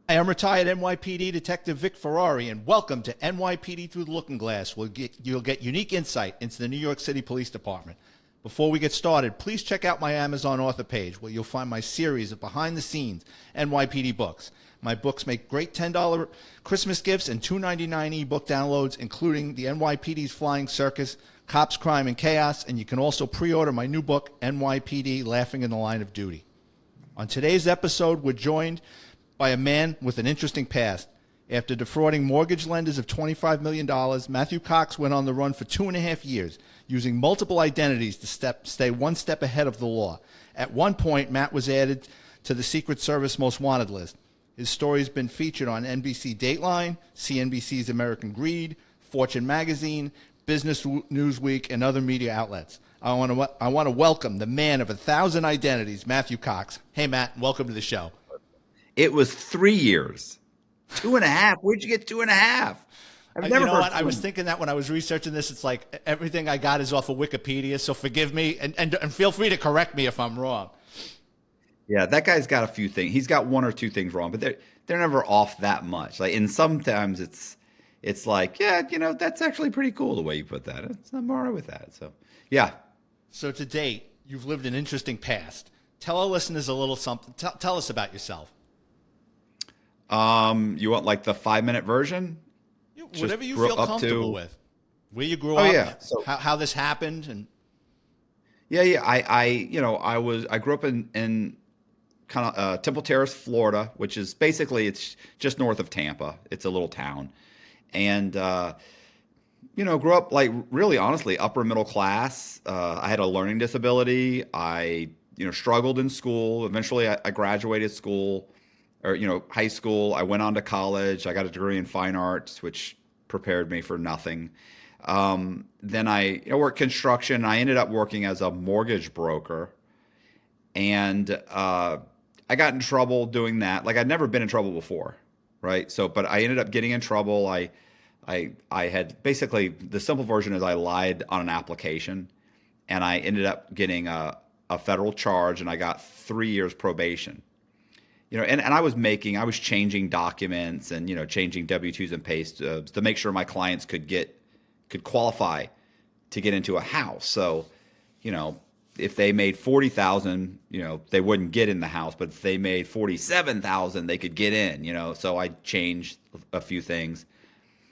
I am retired NYPD Detective Vic Ferrari, and welcome to NYPD Through the Looking Glass, where you'll get unique insight into the New York City Police Department. Before we get started, please check out my Amazon author page, where you'll find my series of behind-the-scenes NYPD books. My books make great $10 Christmas gifts and $2.99 ebook downloads, including the NYPD's Flying Circus, Cops, Crime, and Chaos, and you can also pre-order my new book, NYPD Laughing in the Line of Duty. On today's episode, we're joined by a man with an interesting past. After defrauding mortgage lenders of $25 million, Matthew Cox went on the run for 2.5 years, using multiple identities to stay one step ahead of the law. At one point, Matt was added to the Secret Service Most Wanted list. His story has been featured on NBC Dateline, CNBC's American Greed, Fortune Magazine, Business Newsweek, and other media outlets. I want to welcome the man of 1,000 identities, Matthew Cox. Hey, Matt, welcome to the show. It was 3 years. 2.5. Where'd you get 2.5? I've never heard. I was thinking that when I was researching this. It's like everything I got is off of Wikipedia, so forgive me and feel free to correct me if I'm wrong. Yeah, that guy's got a few things. He's got one or two things wrong, but they're never off that much. Like, and sometimes it's like, yeah, that's actually pretty cool the way you put that. I'm all right with that. So, yeah. So to date, you've lived an interesting past. Tell our listeners a little something. Tell us about yourself. You want like the 5-minute version? Whatever you feel comfortable with. Where you grew up, yeah. So, how this happened, and yeah. I grew up in kind of Temple Terrace, Florida, which is basically it's just north of Tampa. It's a little town, and grew up like really honestly upper middle class. I had a learning disability. I struggled in school. Eventually, I graduated school. Or high school. I went on to college. I got a degree in fine arts, which prepared me for nothing. Then I worked construction. I ended up working as a mortgage broker, and I got in trouble doing that. Like, I'd never been in trouble before, right? So, but I ended up getting in trouble. I had basically the simple version is I lied on an application, and I ended up getting a federal charge, and I got 3 years probation. And I was changing documents and, changing W-2s and pay stubs to make sure my clients could qualify to get into a house. So, if they made 40,000, they wouldn't get in the house, but if they made 47,000, they could get in, so I changed a few things.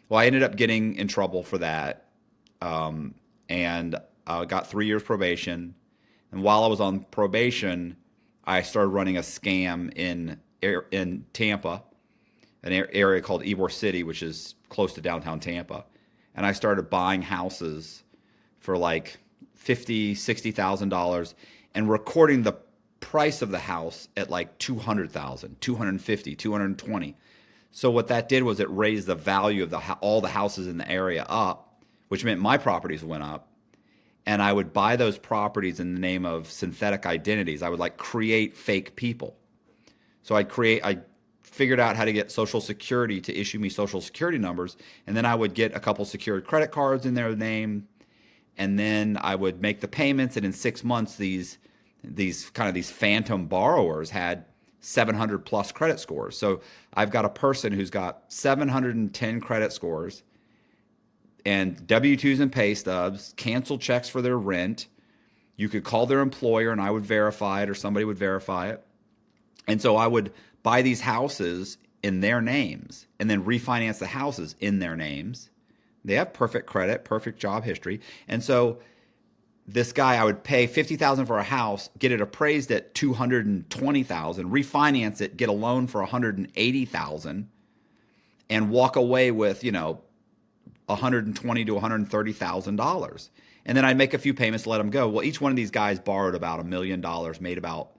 Well, I ended up getting in trouble for that. And I got 3 years probation. And while I was on probation, I started running a scam in Tampa, an area called Ybor City, which is close to downtown Tampa. And I started buying houses for like $50,000, $60,000 and recording the price of the house at like $200,000, $250,000, $220,000. So what that did was it raised the value of all the houses in the area up, which meant my properties went up. And I would buy those properties in the name of synthetic identities. I would like create fake people. So I figured out how to get Social Security to issue me Social Security numbers. And then I would get a couple secured credit cards in their name. And then I would make the payments. And in 6 months, these phantom borrowers had 700 plus credit scores. So I've got a person who's got 710 credit scores and W-2s and pay stubs, canceled checks for their rent. You could call their employer and I would verify it or somebody would verify it. And so I would buy these houses in their names and then refinance the houses in their names. They have perfect credit, perfect job history. And so this guy, I would pay $50,000 for a house, get it appraised at $220,000, refinance it, get a loan for $180,000 and walk away with, $120,000 to $130,000. And then I'd make a few payments to let them go. Well, each one of these guys borrowed about $1 million, made about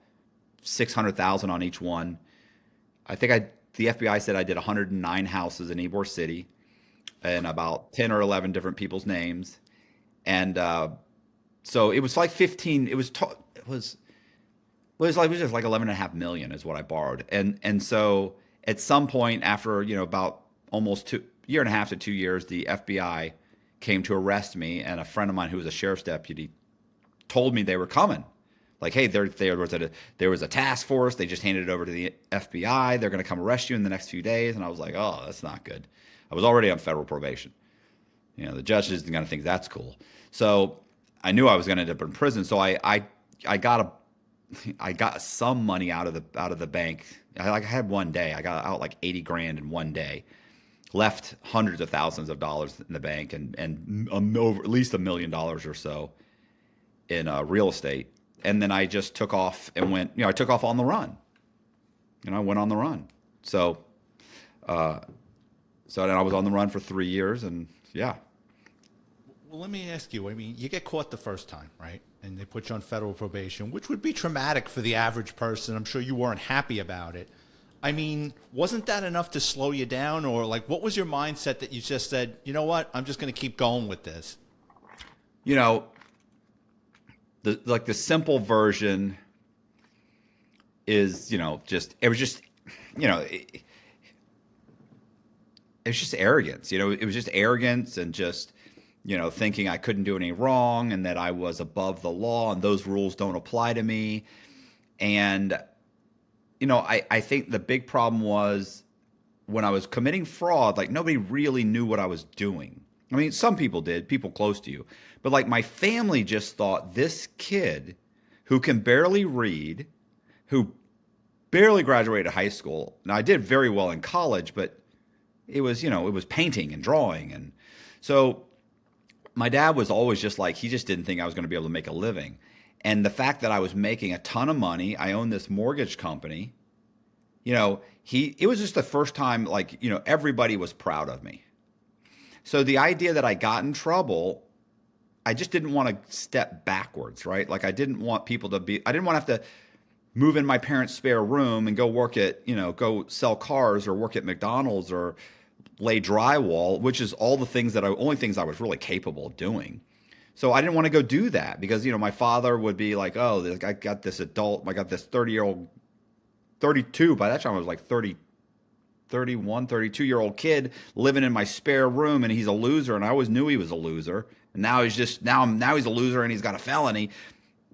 $600,000 on each one. I think the FBI said I did 109 houses in Ybor City and about 10 or 11 different people's names. And so it was like 15, it was just like $11.5 million is what I borrowed. And so at some point after, about almost year and a half to 2 years, the FBI came to arrest me, and a friend of mine who was a sheriff's deputy told me they were coming. Like, hey, there was a task force. They just handed it over to the FBI. They're going to come arrest you in the next few days. And I was like, oh, that's not good. I was already on federal probation. The judge isn't going to think that's cool. So I knew I was going to end up in prison. So I got some money out of the bank. I had one day. I got out like 80 grand in one day. Left hundreds of thousands of dollars in the bank and over at least $1 million or so in real estate. And then I just took off and went. I took off on the run. I went on the run. So then I was on the run for 3 years, and yeah. Well, let me ask you. I mean, you get caught the first time, right? And they put you on federal probation, which would be traumatic for the average person. I'm sure you weren't happy about it. I mean, wasn't that enough to slow you down? Or like, what was your mindset that you just said, you know what, I'm just going to keep going with this? The simple version is, it was just arrogance. It was just arrogance and just, thinking I couldn't do any wrong and that I was above the law and those rules don't apply to me. And, I think the big problem was when I was committing fraud, like nobody really knew what I was doing. I mean, some people did, people close to you. But like my family just thought this kid who can barely read, who barely graduated high school. Now I did very well in college, but it was painting and drawing. And so my dad was always just like, he just didn't think I was going to be able to make a living. And the fact that I was making a ton of money, I owned this mortgage company, it was just the first time, like, everybody was proud of me. So the idea that I got in trouble, I just didn't want to step backwards, right? Like I didn't want to have to move in my parents' spare room and go work at, go sell cars or work at McDonald's or lay drywall, which is only things I was really capable of doing. So I didn't want to go do that because, my father would be like, oh, I got this 32, by that time I was like 32-year-old kid living in my spare room and he's a loser. And I always knew he was a loser. And now he's a loser and he's got a felony.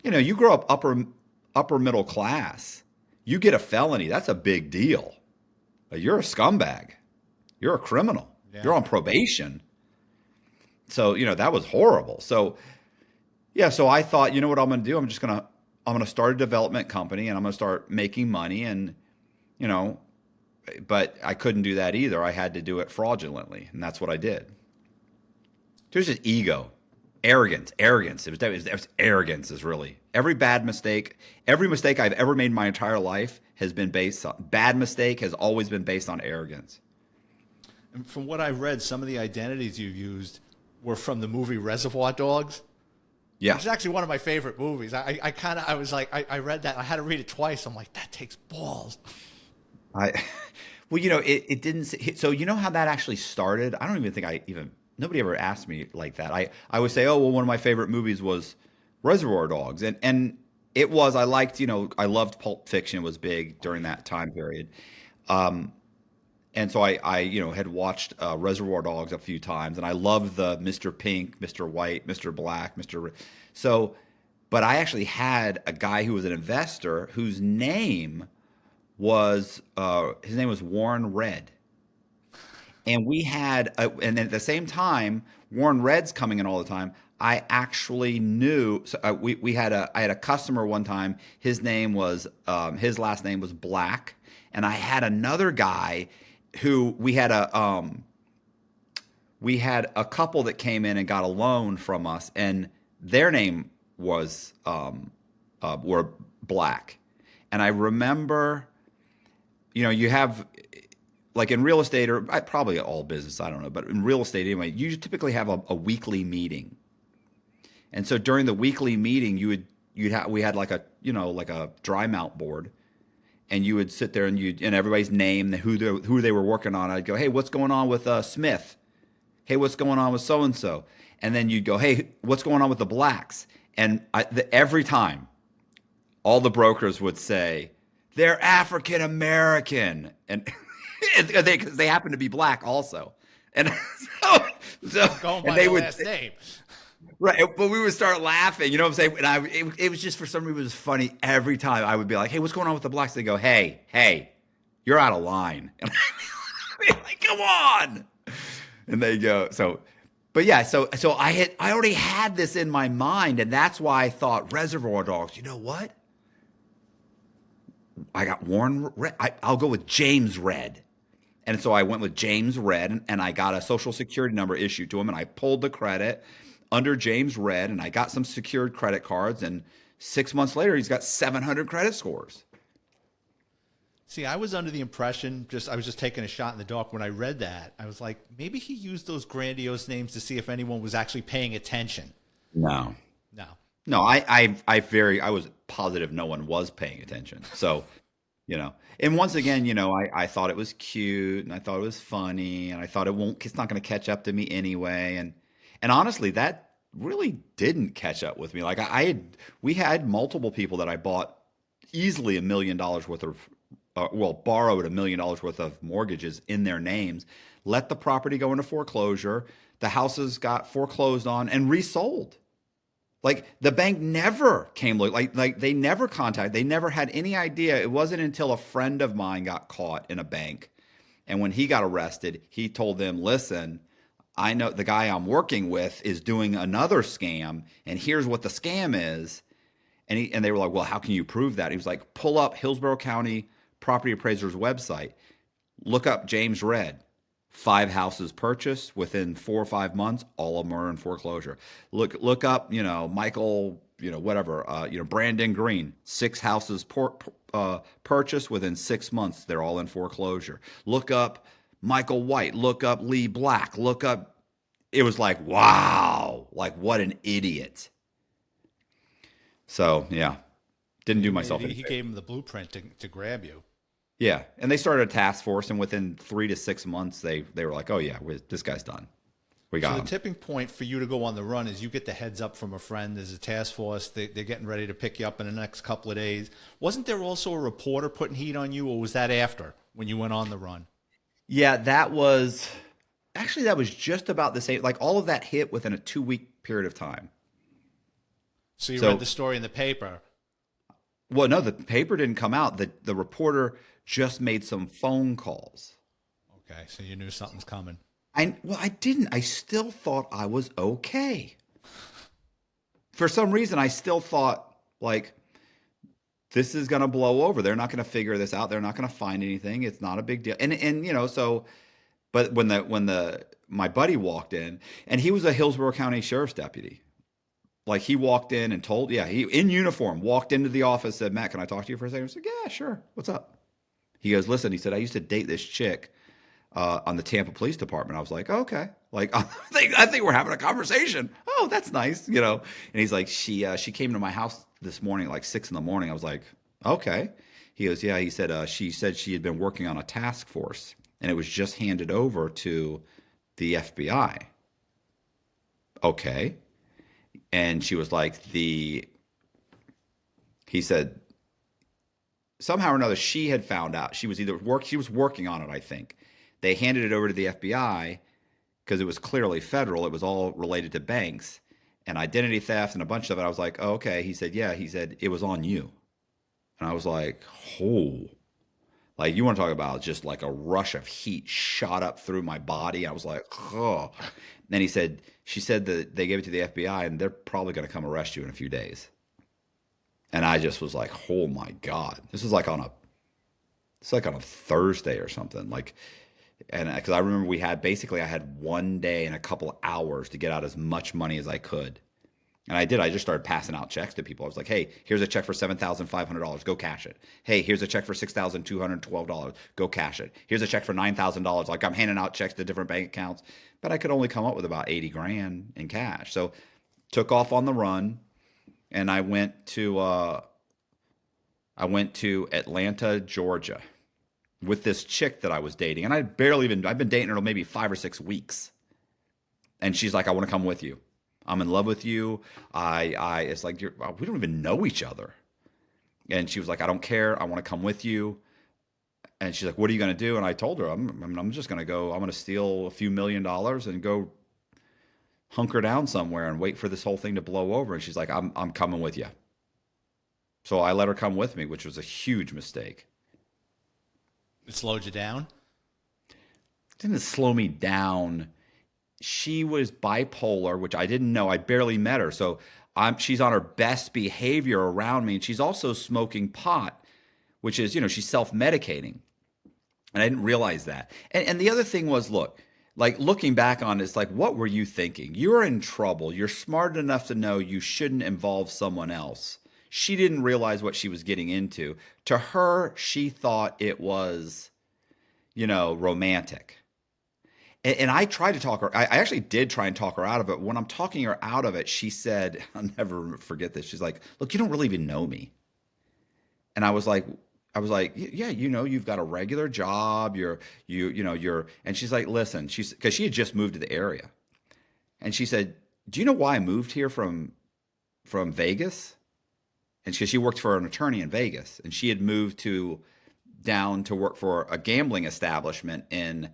You grow up upper middle class, you get a felony. That's a big deal. You're a scumbag. You're a criminal. Yeah. You're on probation. So, that was horrible. So, yeah, so I thought, what I'm going to do? I'm going to start a development company and I'm going to start making money and, but I couldn't do that either. I had to do it fraudulently, and that's what I did. There's just ego, arrogance. It was arrogance is really every mistake I've ever made in my entire life has been based on has always been based on arrogance. And from what I read, some of the identities you used were from the movie Reservoir Dogs. Yeah. Which is actually one of my favorite movies. I read that. I had to read it twice. I'm like, that takes balls. It didn't. So how that actually started? I don't even think nobody ever asked me like that. I would say, oh, well, one of my favorite movies was Reservoir Dogs. And it was, I I loved Pulp Fiction. It was big during that time period. And so I had watched Reservoir Dogs a few times, and I loved the Mr. Pink, Mr. White, Mr. Black, but I actually had a guy who was an investor whose name was Warren Red. And we had, and at the same time, Warren Red's coming in all the time. I actually knew. So I had a customer one time. His last name was Black, and I had another guy who we had a couple that came in and got a loan from us, and their name was were Black. And I remember, you have, like in real estate or probably all business, I don't know, but in real estate anyway, you typically have a weekly meeting. And so during the weekly meeting, we had like a dry mount board, and you would sit there and everybody's name, who they were working on. I'd go, hey, what's going on with Smith? Hey, what's going on with so and so? And then you'd go, hey, what's going on with the Blacks? And every time, all the brokers would say, they're African American, and because they happen to be Black also. And so going by and they the would last name. Right, but we would start laughing, you know what I'm saying? And it was just for some reason it was funny every time I would be like, "Hey, what's going on with the blacks?" They go, "Hey, you're out of line." And I'd be like, "Come on!" And they go, but yeah, so I already had this in my mind, and that's why I thought Reservoir Dogs. You know what? I got Warren. I'll go with James Red. And so I went with James Red, and I got a social security number issued to him, and I pulled the credit under James Red, and I got some secured credit cards, and 6 months later, he's got 700 credit scores. See, I was under the impression, I was just taking a shot in the dark when I read that. I was like, maybe he used those grandiose names to see if anyone was actually paying attention. No, No. no, I was positive no one was paying attention. So, and once again, I thought it was cute, and I thought it was funny, and I thought it's not going to catch up to me anyway, and honestly, that really didn't catch up with me. Like we had multiple people that I bought easily $1 million worth of, borrowed $1 million worth of mortgages in their names, let the property go into foreclosure, the houses got foreclosed on and resold. Like the bank never came like they never contacted, they never had any idea. It wasn't until a friend of mine got caught in a bank, and when he got arrested, he told them, "Listen, I know the guy I'm working with is doing another scam, and here's what the scam is." And they were like, "Well, how can you prove that?" He was like, "Pull up Hillsborough County Property Appraiser's website, look up James Red. 5 houses purchased within 4 or 5 months, all of them are in foreclosure. Look up, Michael, whatever, Brandon Green, 6 houses purchased within 6 months, they're all in foreclosure. Look up Michael White, look up Lee Black, look up." It was like, wow, like what an idiot. So yeah, didn't do myself any He favor. gave him the blueprint to grab you. Yeah, and they started a task force, and within 3 to 6 months, they were like, "Oh yeah, this guy's done. We So got the him." tipping point for you to go on the run is you get the heads up from a friend. There's a task force. They're getting ready to pick you up in the next couple of days. Wasn't there also a reporter putting heat on you, or was that after when you went on the run? Yeah, that was just about the same. Like all of that hit within a 2 week period of time. So you read So, the story in the paper. well, no, the paper didn't come out. The reporter just made some phone calls. Okay, so you knew something's coming. I didn't. I still thought I was okay. For some reason, I still thought like this is going to blow over. They're not going to figure this out. They're not going to find anything. It's not a big deal. And so but when the my buddy walked in, and he was a Hillsborough County Sheriff's deputy. Like he walked in and he in uniform walked into the office, said, "Matt, can I talk to you for a second?" I was like, "Yeah, sure. What's up?" He goes, "Listen," he said, "I used to date this chick on the Tampa Police Department." I was like, "Okay." Like I think we're having a conversation. Oh, that's nice. And he's like, "She came to my house this morning at like 6 in the morning." I was like, "Okay." He goes, "Yeah." He said, "She said she had been working on a task force, and it was just handed over to the FBI." Okay. And she was like, he said, somehow or another, she had found out. She was working on it, I think. They handed it over to the FBI because it was clearly federal. It was all related to banks and identity theft and a bunch of it. I was like, "Oh, okay." He said, "Yeah." He said, "It was on you." And I was like, "Oh." Like, you want to talk about just like a rush of heat shot up through my body. I was like, "Oh." Then she said that they gave it to the FBI and they're probably going to come arrest you in a few days. And I just was like, "Oh my God." It's like on a Thursday or something. Like, and because I remember I had one day and a couple of hours to get out as much money as I could. And I did. I just started passing out checks to people. I was like, "Hey, here's a check for $7,500. Go cash it. Hey, here's a check for $6,212. Go cash it. Here's a check for $9,000." Like I'm handing out checks to different bank accounts, but I could only come up with about 80 grand in cash. So took off on the run, and I went to Atlanta, Georgia, with this chick that I was dating, and I've been dating her maybe 5 or 6 weeks, and she's like, "I want to come with you. I'm in love with you." It's like we don't even know each other, and she was like, "I don't care. I want to come with you." And she's like, "What are you going to do?" And I told her, I'm just going to go. I'm going to steal a few $1 million and go hunker down somewhere and wait for this whole thing to blow over. And she's like, I'm coming with you. So I let her come with me, which was a huge mistake. It slowed you down. It didn't slow me down. She was bipolar, which I didn't know. I barely met her. So she's on her best behavior around me. And she's also smoking pot, which is, she's self-medicating. And I didn't realize that. And the other thing was, look, like looking back on it, it's like, what were you thinking? You're in trouble. You're smart enough to know you shouldn't involve someone else. She didn't realize what she was getting into. To her, she thought it was, romantic. And I tried to talk her. I actually did try and talk her out of it. When I'm talking her out of it, she said, I'll never forget this. She's like, "Look, you don't really even know me." And I was like, "Yeah, you've got a regular job. You're." And she's like, "Listen," because she had just moved to the area, and she said, "Do you know why I moved here from Vegas?" And she worked for an attorney in Vegas, and she had moved down to work for a gambling establishment in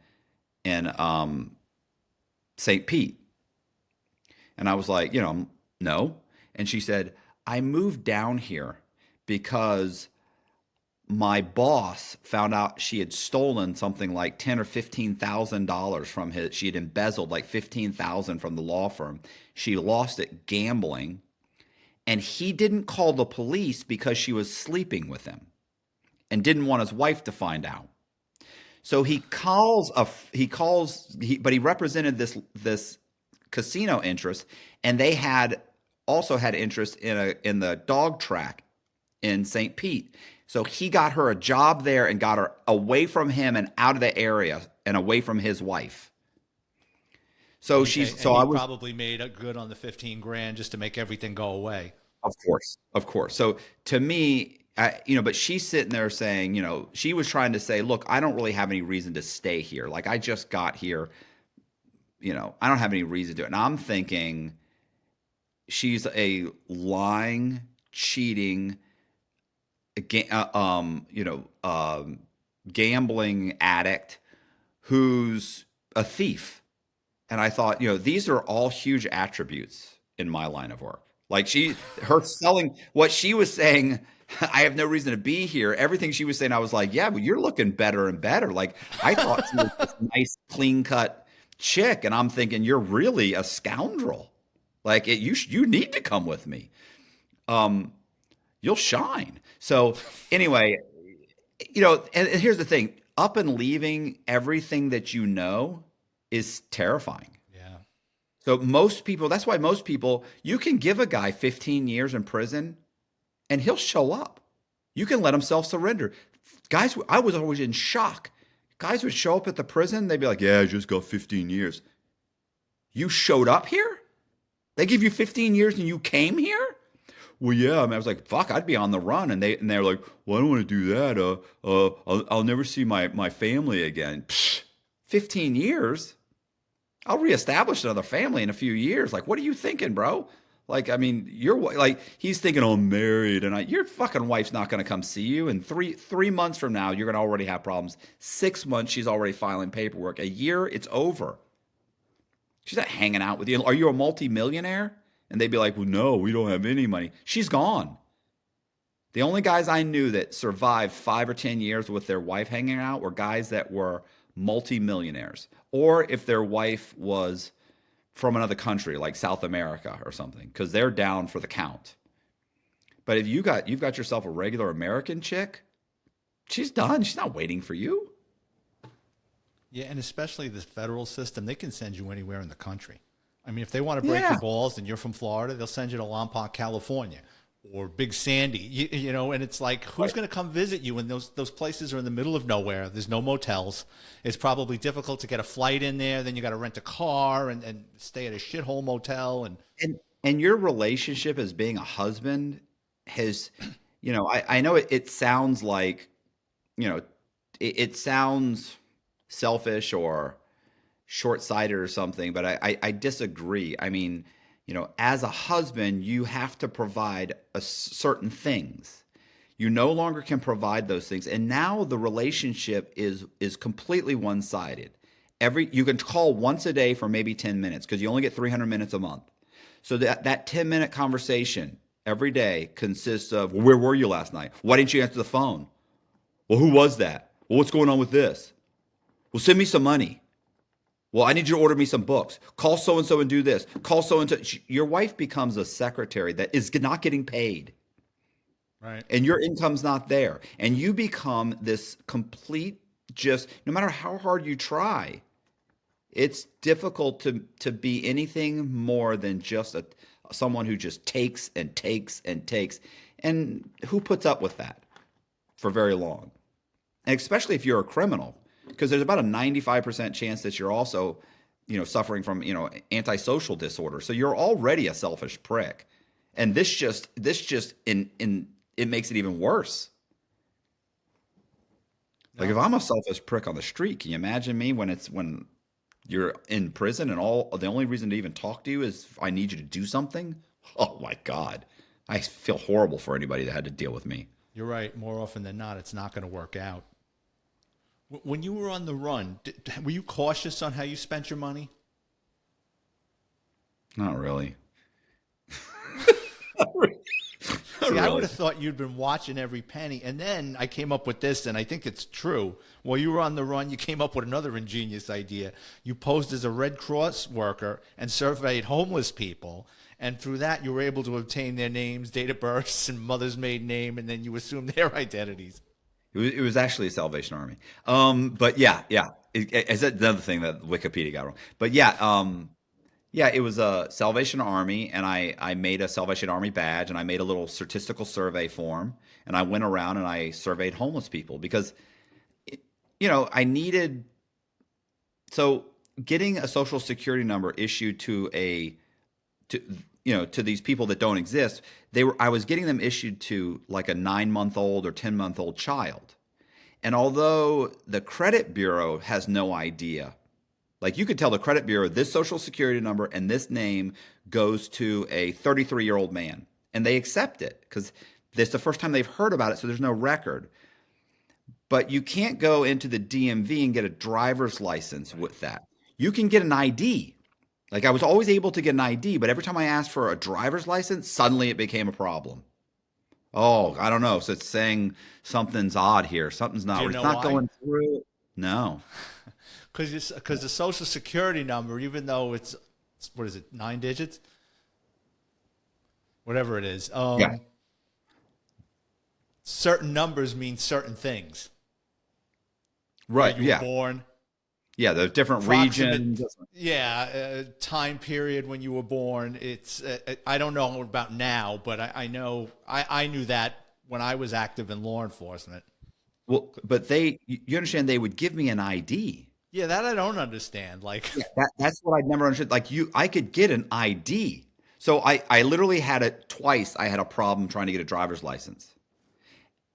St. Pete. And I was like, no. And she said, I moved down here because my boss found out she had stolen something like $10,000 or $15,000 from his. She had embezzled like 15,000 from the law firm. She lost it gambling, and he didn't call the police because she was sleeping with him and didn't want his wife to find out. So but he represented this casino interest, and they also had interest in the dog track in St. Pete. So he got her a job there and got her away from him and out of the area and away from his wife. So He probably made a good on the 15 grand just to make everything go away. Of course. So to me, but she's sitting there saying, she was trying to say, look, I don't really have any reason to stay here. Like, I just got here, I don't have any reason to. And I'm thinking she's a lying, cheating, gambling addict who's a thief. And I thought, these are all huge attributes in my line of work. Like her selling what she was saying, I have no reason to be here. Everything she was saying, I was like, yeah, but you're looking better and better. Like, I thought she was this nice, clean cut chick. And I'm thinking, you're really a scoundrel. Like, you need to come with me. You'll shine. So anyway, and here's the thing, up and leaving everything that you know is terrifying. Yeah. So that's why most people, you can give a guy 15 years in prison and he'll show up. You can let him self-surrender. Guys, I was always in shock. Guys would show up at the prison. They'd be like, yeah, I just got 15 years. You showed up here? They give you 15 years and you came here? Well, yeah. I mean, I was like, fuck, I'd be on the run. And they're like, well, I don't want to do that. I'll never see my family again. Psh, 15 years? I'll reestablish another family in a few years. Like, what are you thinking, bro? Like, I mean, he's thinking, oh, I'm married, and your fucking wife's not going to come see you. And three months from now, you're going to already have problems. 6 months, she's already filing paperwork. A year, it's over. She's not hanging out with you. Are you a multimillionaire? And they'd be like, well, no, we don't have any money. She's gone. The only guys I knew that survived 5 or 10 years with their wife hanging out were guys that were multimillionaires, or if their wife was from another country like South America or something, because they're down for the count. But if you've got yourself a regular American chick, she's done. She's not waiting for you. Yeah, and especially the federal system, they can send you anywhere in the country. I mean, if they want to break your balls and you're from Florida, they'll send you to Lompoc, California, or Big Sandy, and it's like, who's going to come visit you when those places are in the middle of nowhere? There's no motels. It's probably difficult to get a flight in there. Then you got to rent a car and stay at a shithole motel. And your relationship as being a husband has, I know it sounds like, it sounds selfish or short-sighted or something, but I disagree. I mean, as a husband, you have to provide certain things. You no longer can provide those things. And now the relationship is completely one-sided. You can call once a day for maybe 10 minutes because you only get 300 minutes a month. So that 10-minute conversation every day consists of, well, where were you last night? Why didn't you answer the phone? Well, who was that? Well, what's going on with this? Well, send me some money. Well, I need you to order me some books. Call so-and-so and do this. Call so-and-so. Your wife becomes a secretary that is not getting paid. Right. And your income's not there. And you become this complete, just no matter how hard you try, it's difficult to be anything more than just someone who just takes and takes and takes. And who puts up with that for very long? And especially if you're a criminal, because there's about a 95% chance that you're also, suffering from, antisocial disorder. So you're already a selfish prick. And this just it makes it even worse. Like if I'm a selfish prick on the street, can you imagine me when you're in prison and the only reason to even talk to you is I need you to do something? Oh my God. I feel horrible for anybody that had to deal with me. You're right. More often than not, it's not going to work out. When you were on the run, were you cautious on how you spent your money? Not really. See, I would have thought you'd been watching every penny. And then I came up with this, and I think it's true. While you were on the run, you came up with another ingenious idea. You posed as a Red Cross worker and surveyed homeless people. And through that, you were able to obtain their names, date of births, and mother's maiden name, and then you assumed their identities. It was actually a Salvation Army. But yeah. Is that another thing that Wikipedia got wrong? But yeah, it was a Salvation Army, and I made a Salvation Army badge, and I made a little statistical survey form, and I went around and I surveyed homeless people because, I needed. So getting a social security number issued to these people that don't exist, I was getting them issued to like a 9-month-old or 10-month-old child, and although the credit bureau has no idea. Like you could tell the credit bureau this social security number and this name goes to a 33-year-old man, and they accept it because it's the first time they've heard about it, so there's no record. But you can't go into the DMV and get a driver's license with that. You can get an ID. Like I was always able to get an ID, but every time I asked for a driver's license, suddenly it became a problem. Oh, I don't know. So it's saying something's odd here. Something's not. Do you It's know not why? going through. No. Because the social security number, even though it's what is it, 9 digits? Whatever it is. Yeah. Certain numbers mean certain things. Right. Where you were born. Yeah, the different Approximate, regions. time period when you were born. It's I don't know about now, but I know I knew that when I was active in law enforcement. Well, but you understand they would give me an ID. Yeah, that I don't understand. Like That's what I never understood. Like I could get an ID. So I literally had it twice. I had a problem trying to get a driver's license.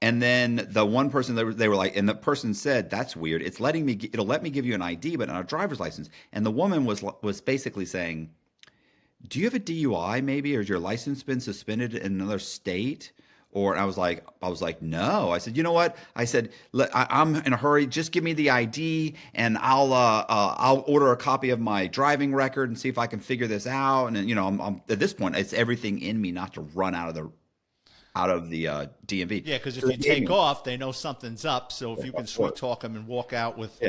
And then the one person they were like, and the person said, "That's weird. It'll let me give you an ID, but not a driver's license." And the woman was basically saying, "Do you have a DUI maybe, or has your license been suspended in another state?" Or I was like, "No." I said, "You know what?" I said, "I'm in a hurry. Just give me the ID, and I'll order a copy of my driving record and see if I can figure this out." And I'm at this point, it's everything in me not to run out of the DMV. Yeah, because if So you take off, they know something's up. So if you can sweet talk them and walk out with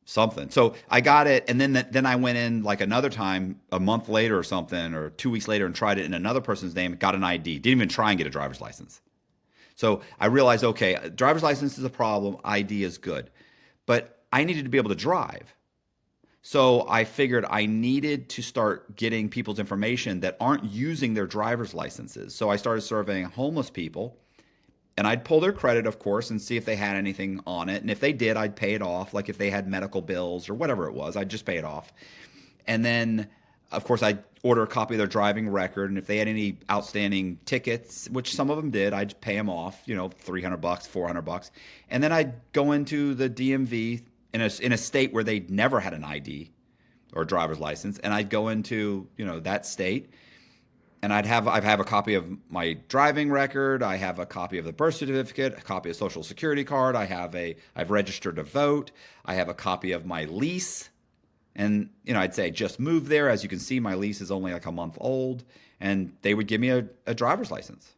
something. So I got it, and then I went in like another time, a month later or something, or 2 weeks later, and tried it in another person's name. Got an ID. Didn't even try and get a driver's license. So I realized, okay, driver's license is a problem. ID is good, but I needed to be able to drive. So I figured I needed to start getting people's information that aren't using their driver's licenses. So I started surveying homeless people, and I'd pull their credit, of course, and see if they had anything on it. And if they did, I'd pay it off. Like if they had medical bills or whatever it was, I'd just pay it off. And then, of course, I'd order a copy of their driving record. And if they had any outstanding tickets, which some of them did, I'd pay them off, $300, $400. And then I'd go into the DMV in a state where they'd never had an ID or a driver's license. And I'd go into, that state I'd have a copy of my driving record. I have a copy of the birth certificate, a copy of social security card. I've registered to vote. I have a copy of my lease. And, I'd say I just moved there. As you can see, my lease is only like a month old. And they would give me a driver's license.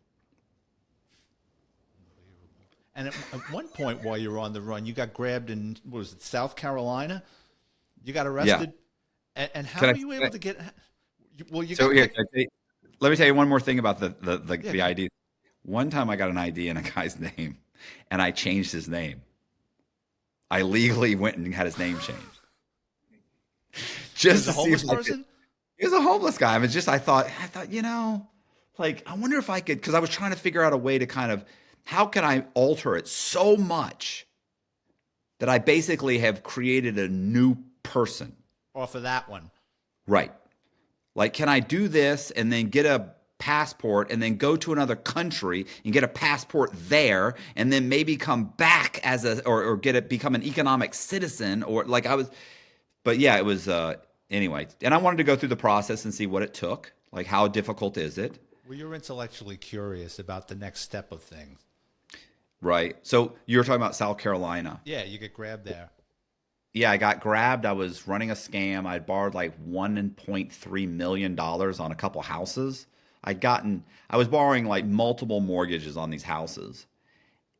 And at one point while you were on the run, you got grabbed in, what was it, South Carolina? You got Yeah. arrested? And how Can were you able to get, well, you So got here, picked. let me tell you one more thing about Yeah, the ID. One time I got an ID in a guy's name and I changed his name. I legally went and had his name changed. it Just was a to see if homeless I could. person? He was a homeless guy. I thought, like, I wonder if I could, because I was trying to figure out a way to kind of, how can I alter it so much that I basically have created a new person? Off of that one. Right. Like, can I do this and then get a passport and then go to another country and get a passport there and then maybe come back as or become an economic citizen or like I was, but yeah, it was, anyway. And I wanted to go through the process and see what it took. Like, how difficult is it? Well, you're intellectually curious about the next step of things. Right. So you're talking about South Carolina. Yeah, you get grabbed there. Yeah, I got grabbed. I was running a scam. I'd borrowed like $1.3 million on a couple houses. I was borrowing like multiple mortgages on these houses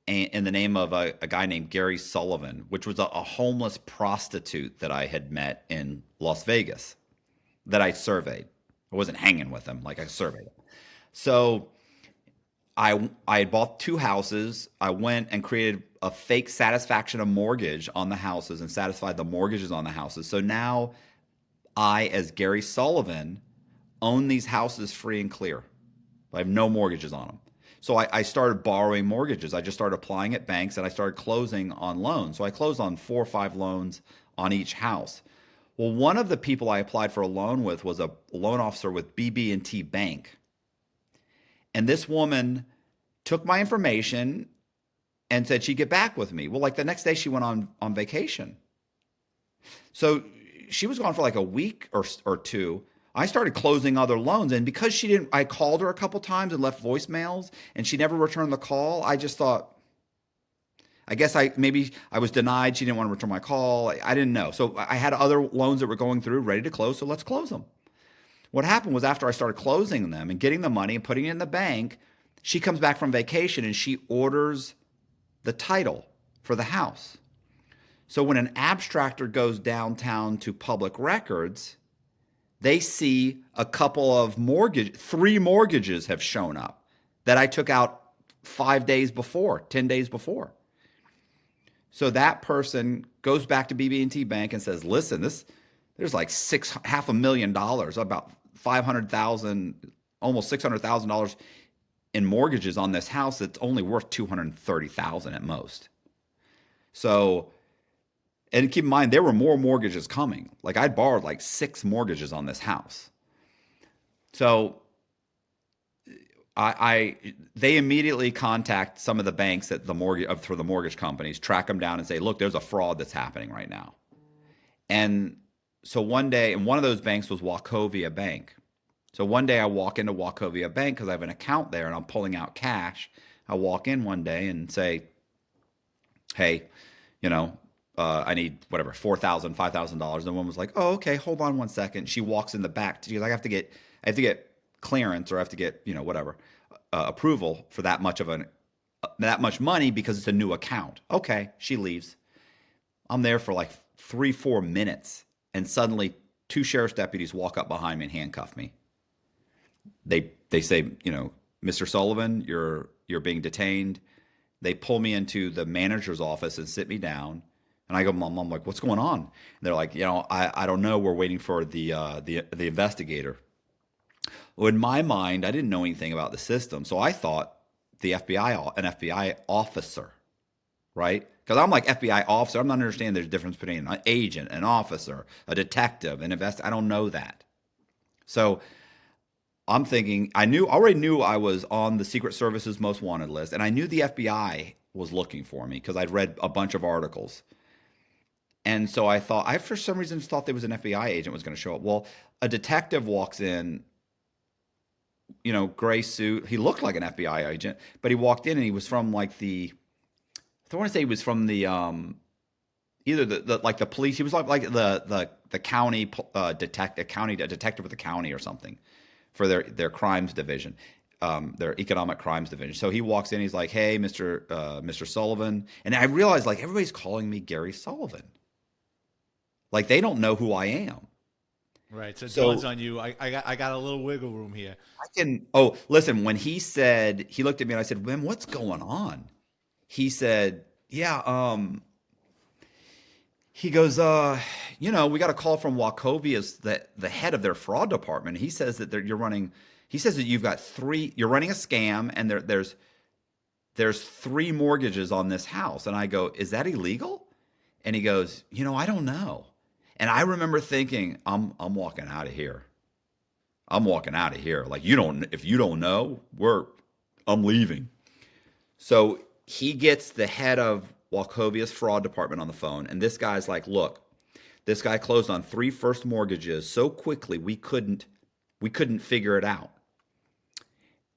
in the name of a guy named Gary Sullivan, which was a homeless prostitute that I had met in Las Vegas that I surveyed. I wasn't hanging with him, like I surveyed him. So I had bought two houses. I went and created a fake satisfaction of mortgage on the houses and satisfied the mortgages on the houses. So now I, as Gary Sullivan, own these houses free and clear. I have no mortgages on them. So I started borrowing mortgages. I just started applying at banks and I started closing on loans. So I closed on 4 or 5 loans on each house. Well, one of the people I applied for a loan with was a loan officer with BB&T Bank. And this woman took my information and said she'd get back with me. Well, like the next day she went on vacation. So she was gone for like a week or two. I started closing other loans. And because she didn't, I called her a couple times and left voicemails and she never returned the call. I just thought, I guess maybe I was denied. She didn't want to return my call. I didn't know. So I had other loans that were going through ready to close. So let's close them. What happened was after I started closing them and getting the money and putting it in the bank, she comes back from vacation and she orders the title for the house. So when an abstractor goes downtown to public records, they see a couple of 3 mortgages have shown up that I took out 5 days before, 10 days before. So that person goes back to BB&T Bank and says, listen, there's like $500,000, about 500,000, almost $600,000 in mortgages on this house that's only worth 230,000 at most. So, and keep in mind, there were more mortgages coming. Like I'd borrowed like 6 mortgages on this house. So they immediately contact some of the banks at for the mortgage companies, track them down and say, look, there's a fraud that's happening right now. And so one day, and one of those banks was Wachovia Bank. So one day I walk into Wachovia Bank because I have an account there and I'm pulling out cash. I walk in one day and say, hey, I need whatever, $4,000, $5,000. And the woman was like, oh, okay, hold on one second. She walks in the back. She goes, I have to get clearance or I have to get, whatever, approval for that much money because it's a new account. Okay, she leaves. I'm there for like 3-4 minutes and suddenly 2 sheriff's deputies walk up behind me and handcuff me. They say, Mr. Sullivan, you're being detained. They pull me into the manager's office and sit me down. And I go, Mom, I'm like, what's going on? And they're like, I don't know. We're waiting for the investigator. Well, in my mind, I didn't know anything about the system. So I thought an FBI officer, right? Because I'm like FBI officer. I'm not understanding there's a difference between an agent, an officer, a detective, an investigator. I don't know that. So I'm thinking, already knew I was on the Secret Service's most wanted list, and I knew the FBI was looking for me because I'd read a bunch of articles. And so I for some reason thought there was an FBI agent was going to show up. Well, a detective walks in gray suit. He looked like an FBI agent, but he walked in and he was from like I want to say he was from the either the like the police. He was like the county detective with the county or something for their crimes division, their economic crimes division. So he walks in, he's like, "Hey, Mr. Sullivan," and I realized like everybody's calling me Gary Sullivan, like they don't know who I am. Right. So it So dawns on you. I got a little wiggle room here. I can. Oh, listen. When he looked at me and I said, "Man, what's going on?" He said, "Yeah, he goes, we got a call from Wachovia's the head of their fraud department. He says that he says that you're running a scam and there's three mortgages on this house." And I go, "Is that illegal?" And he goes, "I don't know." And I remember thinking, I'm walking out of here. I'm walking out of here. Like if you don't know, I'm leaving. So he gets the head of Wachovia's fraud department on the phone, and this guy's like, "Look, this guy closed on 3 first mortgages so quickly we couldn't figure it out."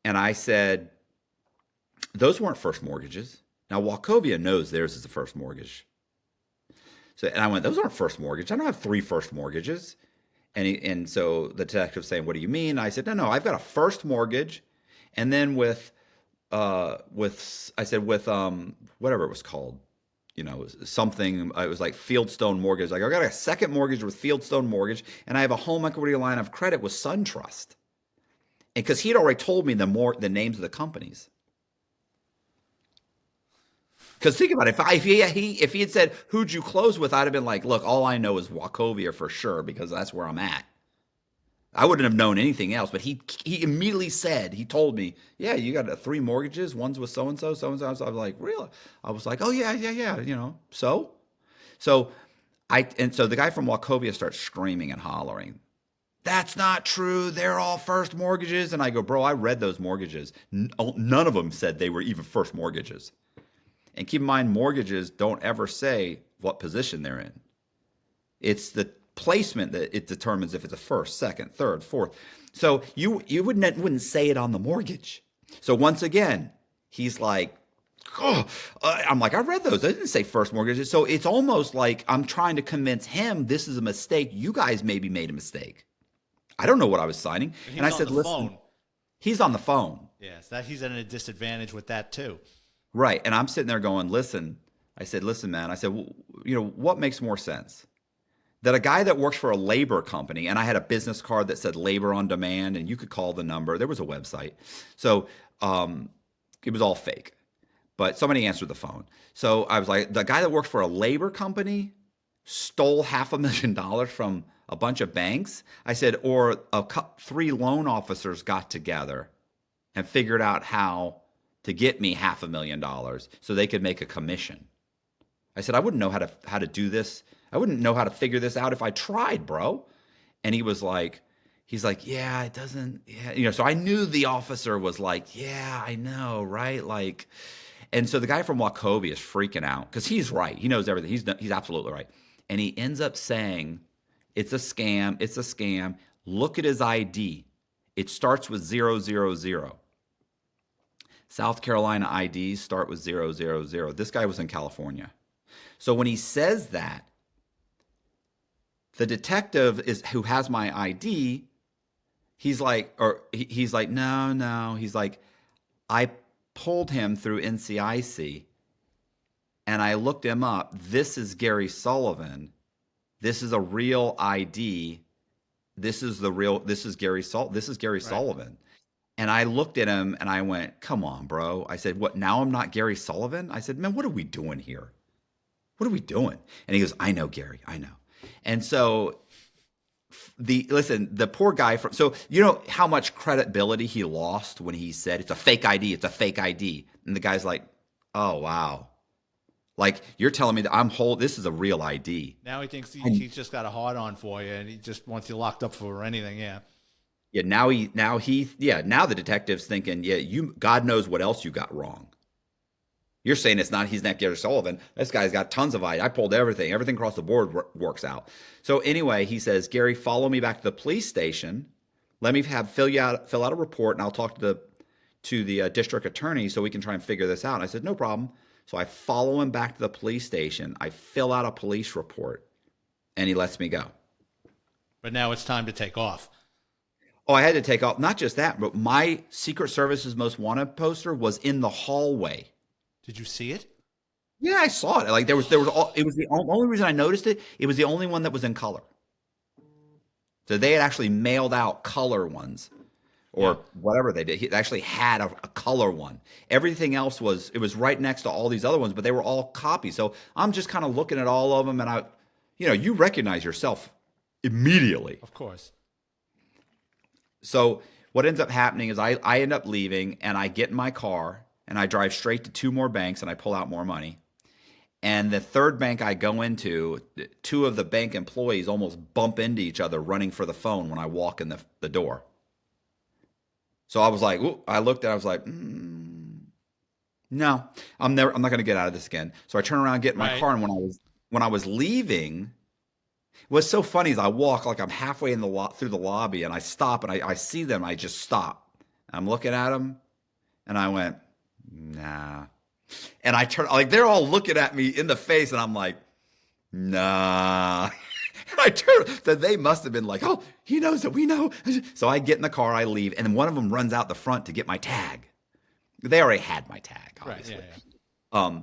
And I said, "Those weren't first mortgages." Now Wachovia knows theirs is the first mortgage. And I went, "Those aren't first mortgages. I don't have 3 first mortgages." And so the detective's saying, "What do you mean?" I said, No, I've got a first mortgage, and then with whatever it was called, something. It was like Fieldstone Mortgage. Like I got a second mortgage with Fieldstone Mortgage, and I have a home equity line of credit with SunTrust." And because he'd already told me the names of the companies. Because think about it, if he had said, "Who'd you close with?" I'd have been like, "Look, all I know is Wachovia for sure because that's where I'm at." I wouldn't have known anything else. But he immediately said, he told me, "Yeah, you got 3 mortgages. One's with so and so, so and so." I was like, "Really?" I was like, "Oh yeah. So so so the guy from Wachovia starts screaming and hollering, "That's not true. They're all first mortgages." And I go, "Bro, I read those mortgages. None of them said they were even first mortgages." And keep in mind, mortgages don't ever say what position they're in. It's the placement that it determines if it's a first, second, third, fourth. So you wouldn't say it on the mortgage. So once again, he's like, "Oh," I'm like, "I read those. They didn't say first mortgages." So it's almost like I'm trying to convince him this is a mistake. You guys maybe made a mistake. I don't know what I was signing. And And I he's on said, the "Listen," phone. he's on the phone. Yes, that he's at a disadvantage with that too. Right. And I'm sitting there going, "Listen," I said, "Listen, man." I said, what makes more sense? That a guy that works for a labor company," and I had a business card that said Labor on Demand, and you could call the number. There was a website. So it was all fake. But somebody answered the phone. So I was like, the guy that works for a labor company stole $500,000 from a bunch of banks. I said, or 3 loan officers got together and figured out how to get me $500,000 so they could make a commission. I said, I wouldn't know how to do this. I wouldn't know how to figure this out if I tried, bro. And he's like, "Yeah, it doesn't." Yeah. So I knew the officer was like, "Yeah, I know, right?" Like, and so the guy from Wachovia is freaking out because he's right. He knows everything. He's absolutely right. And he ends up saying, "It's a scam. It's a scam. Look at his ID. It starts with 000. South Carolina IDs start with 000. This guy was in California. So when he says that, the detective who has my ID, he's like, no. He's like, "I pulled him through NCIC and I looked him up. This is Gary Sullivan. This is a real ID. This is Gary Right. Sullivan." And I looked at him and I went, "Come on, bro." I said, "What, now I'm not Gary Sullivan?" I said, "Man, what are we doing here? What are we doing?" And he goes, "I know, Gary, I know." And so the poor guy so you know how much credibility he lost when he said, "It's a fake ID, it's a fake ID." And the guy's like, "Oh, wow. Like you're telling me that this is a real ID." Now he thinks And he's just got a hard on for you, and he just wants you locked up for anything. Yeah. yeah, now the detective's thinking, "Yeah, God knows what else you got wrong. You're saying he's not Gary Sullivan. This guy's got tons of ID. I pulled everything. Everything across the board works out." So anyway, he says, "Gary, follow me back to the police station Let me fill out a report, and I'll talk to the district attorney so we can try and figure this out. And I said, no problem. So I follow him back to the police station. I fill out a police report, and he lets me go. But now it's time to take off. Oh, I had to take off. Not just that, but my Secret Service's Most Wanted poster was in the hallway. Did you see it? Yeah, I saw it. Like there was it was the only reason I noticed it. It was the only one that was in color. So they had actually mailed out color ones, or whatever they did. He actually had a color one. Everything else it was right next to all these other ones, but they were all copies. So I'm just kind of looking at all of them, and you recognize yourself immediately. Of course. So what ends up happening is I end up leaving, and I get in my car and I drive straight to two more banks, and I pull out more money. And the third bank I go into, two of the bank employees almost bump into each other running for the phone when I walk in the door. So I was like, ooh, I looked at it, I was like, no, I'm not going to get out of this again. So I turn around and get in my car, and when I was leaving, what's so funny is I walk like I'm halfway in through the lobby, and I stop, and I see them, I just stop. I'm looking at them, and I went, nah. And I turn, like, they're all looking at me in the face, and I'm like, nah. And I turn, so they must have been like, oh, he knows that we know. So I get in the car, I leave, and then one of them runs out the front to get my tag. They already had my tag, obviously. Right, yeah.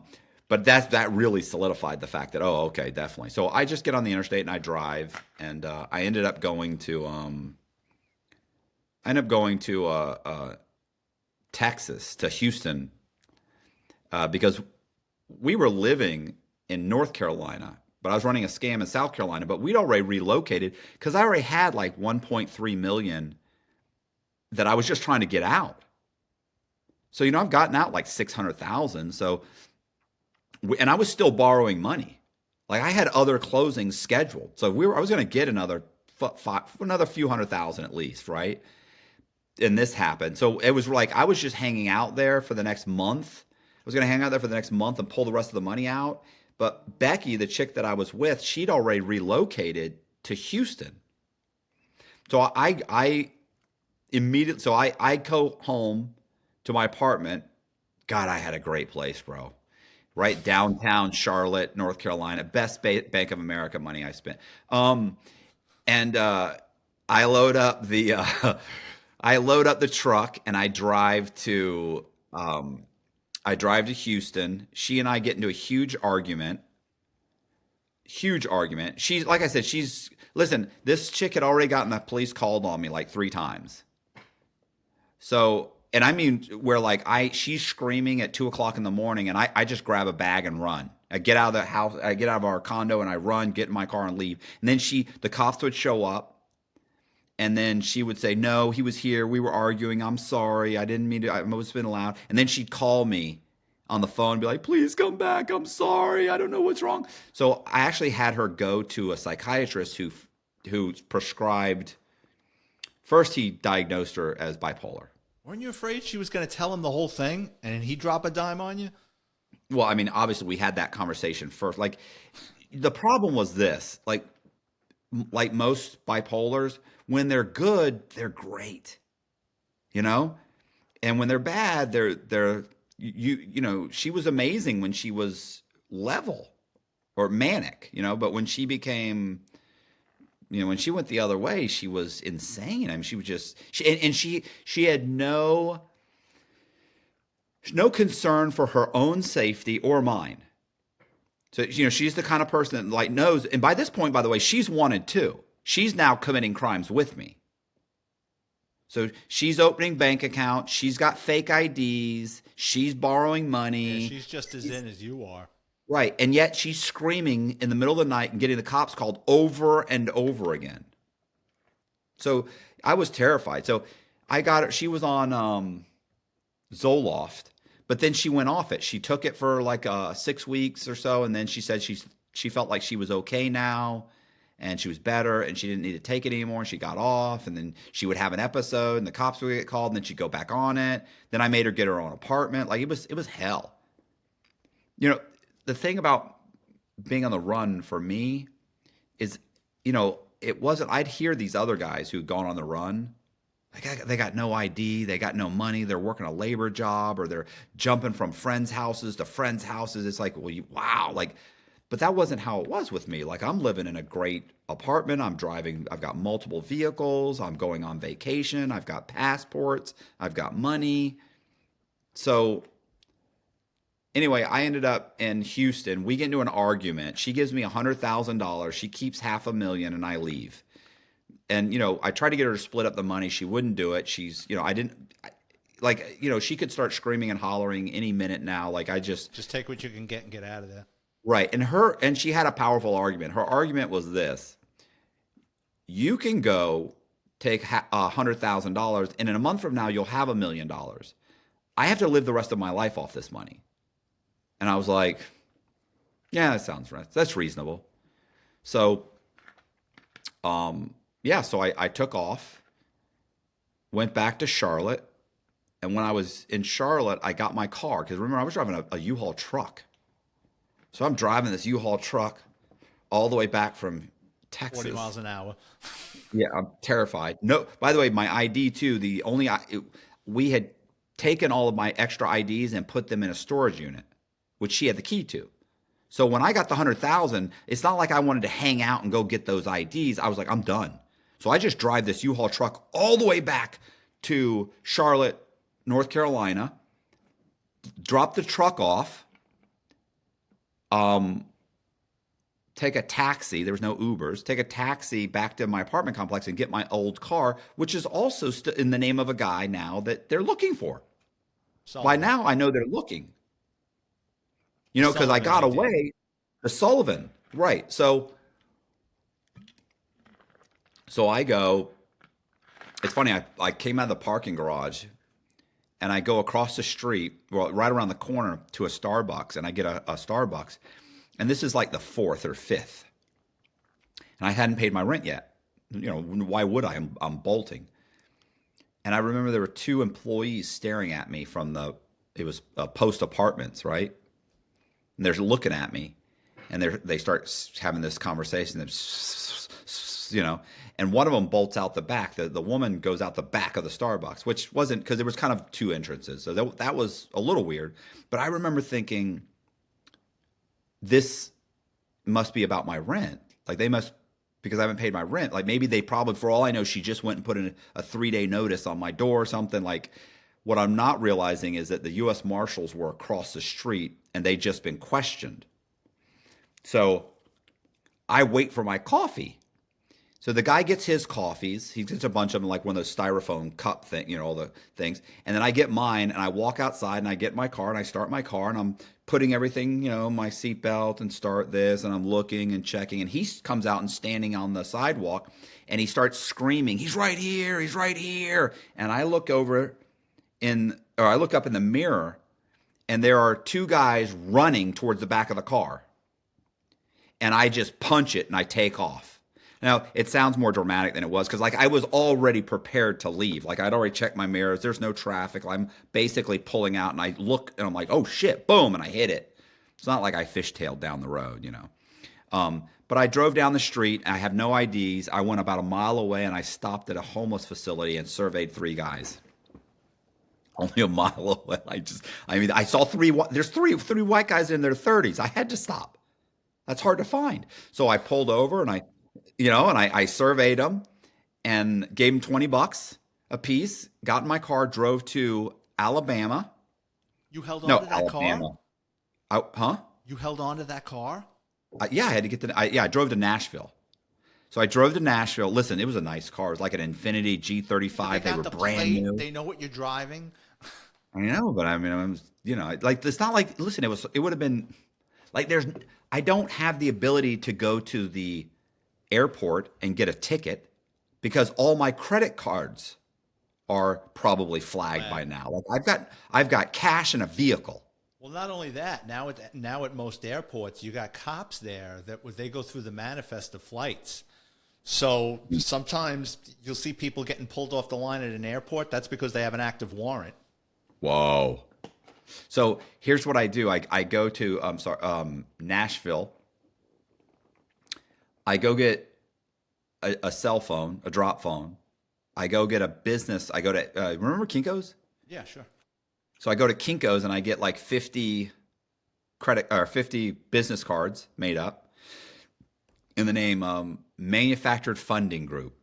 But that really solidified the fact that, oh, okay, definitely. So I just get on the interstate and I drive, and I ended up going to Texas, to Houston, because we were living in North Carolina, but I was running a scam in South Carolina. But we'd already relocated because I already had like 1.3 million that I was just trying to get out. So I've gotten out like 600,000. So, and I was still borrowing money. Like I had other closings scheduled, so I was going to get another few $100,000 at least, right? And this happened, so it was like I was just hanging out there for the next month. I was going to hang out there for the next month and pull the rest of the money out. But Becky, the chick that I was with, she'd already relocated to Houston. So I immediately, so I go home to my apartment. God, I had a great place, bro. Right downtown Charlotte, North Carolina, best Bank of America money I spent. And I load up the truck, and I drive to Houston. She and I get into a huge argument. She's, like I said, listen, this chick had already gotten the police called on me like 3 times. So, and I mean, where like she's screaming at 2:00 in the morning, and I just grab a bag and run. I get out of the house, I get out of our condo, and I run, get in my car, and leave. And then the cops would show up, and then she would say, "No, he was here. We were arguing. I'm sorry. I didn't mean to. I must have been loud." And then she'd call me on the phone and be like, "Please come back. I'm sorry. I don't know what's wrong." So I actually had her go to a psychiatrist who prescribed. First, he diagnosed her as bipolar. Weren't you afraid she was going to tell him the whole thing and he'd drop a dime on you? Well, I mean, obviously we had that conversation first. Like, the problem was this, like most bipolars, when they're good, they're great, and when they're bad, she was amazing when she was level or manic, but when she became, when she went the other way, she was insane. I mean, she was just, she had no concern for her own safety or mine. So, she's the kind of person that like knows. And by this point, by the way, she's wanted too. She's now committing crimes with me. So she's opening bank accounts. She's got fake IDs. She's borrowing money. Yeah, she's just as in as you are. Right. And yet she's screaming in the middle of the night and getting the cops called over and over again. So I was terrified. So I got her. She was on Zoloft, but then she went off it. She took it for like 6 weeks or so. And then she said she felt like she was okay now and she was better and she didn't need to take it anymore. And she got off, and then she would have an episode and the cops would get called, and then she'd go back on it. Then I made her get her own apartment. Like it was hell. The thing about being on the run for me is, it wasn't, I'd hear these other guys who'd gone on the run They got no ID, they got no money, they're working a labor job, or they're jumping from friends' houses to friends' houses. It's like, well, wow, like, but that wasn't how it was with me. Like, I'm living in a great apartment. I'm driving, I've got multiple vehicles. I'm going on vacation. I've got passports. I've got money. So, anyway, I ended up in Houston. We get into an argument. She gives me $100,000. She keeps $500,000 and I leave. And, I tried to get her to split up the money. She wouldn't do it. I didn't, like, she could start screaming and hollering any minute now. Like, I Just take what you can get and get out of there. right. And she had a powerful argument. Her argument was this: you can go take $100,000, and in a month from now, you'll have $1,000,000. I have to live the rest of my life off this money. And I was like, yeah, that sounds right. That's reasonable. So, yeah, so I took off, went back to Charlotte. And when I was in Charlotte, I got my car. Because remember, I was driving a U-Haul truck. So I'm driving this U-Haul truck all the way back from Texas. 40 miles an hour. Yeah, I'm terrified. No, by the way, my ID too, we had taken all of my extra IDs and put them in a storage unit, which she had the key to. So when I got the 100,000, it's not like I wanted to hang out and go get those IDs. I was like, I'm done. So I just drive this U-Haul truck all the way back to Charlotte, North Carolina, drop the truck off, take a taxi. There was no Ubers. Take a taxi back to my apartment complex and get my old car, which is also in the name of a guy now that they're looking for. By now, I know they're looking. Because I got away. The Sullivan, right? So I go. It's funny. I came out of the parking garage, and I go across the street, well, right around the corner to a Starbucks, and I get a Starbucks. And this is like the 4th or 5th. And I hadn't paid my rent yet. Why would I? I'm bolting. And I remember there were 2 employees staring at me from it was Post Apartments, right? And they're looking at me. And they start having this conversation. And one of them bolts out the back. The woman goes out the back of the Starbucks, which wasn't, because there was kind of 2 entrances. So that was a little weird. But I remember thinking, this must be about my rent. Like, they must, because I haven't paid my rent. Like, maybe they probably, for all I know, she just went and put in a 3-day notice on my door or something. Like, what I'm not realizing is that the U.S. Marshals were across the street and they'd just been questioned. So I wait for my coffee. So the guy gets his coffees. He gets a bunch of them, like one of those styrofoam cup thing, all the things. And then I get mine, and I walk outside, and I get my car, and I start my car, and I'm putting everything, my seatbelt, and start this, and I'm looking and checking. And he comes out and standing on the sidewalk, and he starts screaming, "He's right here! He's right here!" And I look up in the mirror, and there are 2 guys running towards the back of the car. And I just punch it, and I take off. Now, it sounds more dramatic than it was, because I was already prepared to leave. Like, I'd already checked my mirrors. There's no traffic. I'm basically pulling out, and I look, and I'm like, oh, shit, boom, and I hit it. It's not like I fishtailed down the road, But I drove down the street. I have no IDs. I went about a mile away, and I stopped at a homeless facility and surveyed 3 guys. Only a mile away. I saw 3. There's three white guys in their 30s. I had to stop. That's hard to find. So I pulled over, and I surveyed them and gave them $20 a piece, got in my car, drove to Alabama. You held on to that Alabama. car? You held on to that car? Yeah, I had to get I drove to Nashville. So I drove to Nashville. Listen, it was a nice car. It was like an Infiniti G35. They were brand new. They know what you're driving. I know, but it's not like, listen, it would have been like, I don't have the ability to go to the airport and get a ticket because all my credit cards are probably flagged by now. Like, I've got cash and a vehicle. Well, not only that, now at most airports, you got cops there they go through the manifest of flights. So sometimes you'll see people getting pulled off the line at an airport. That's because they have an active warrant. Whoa. So here's what I do. I go to Nashville. I go get a cell phone, a drop phone, I go get a business. I go to remember Kinko's? Yeah, sure. So I go to Kinko's and I get like 50 credit or 50 business cards made up in the name Manufactured Funding Group.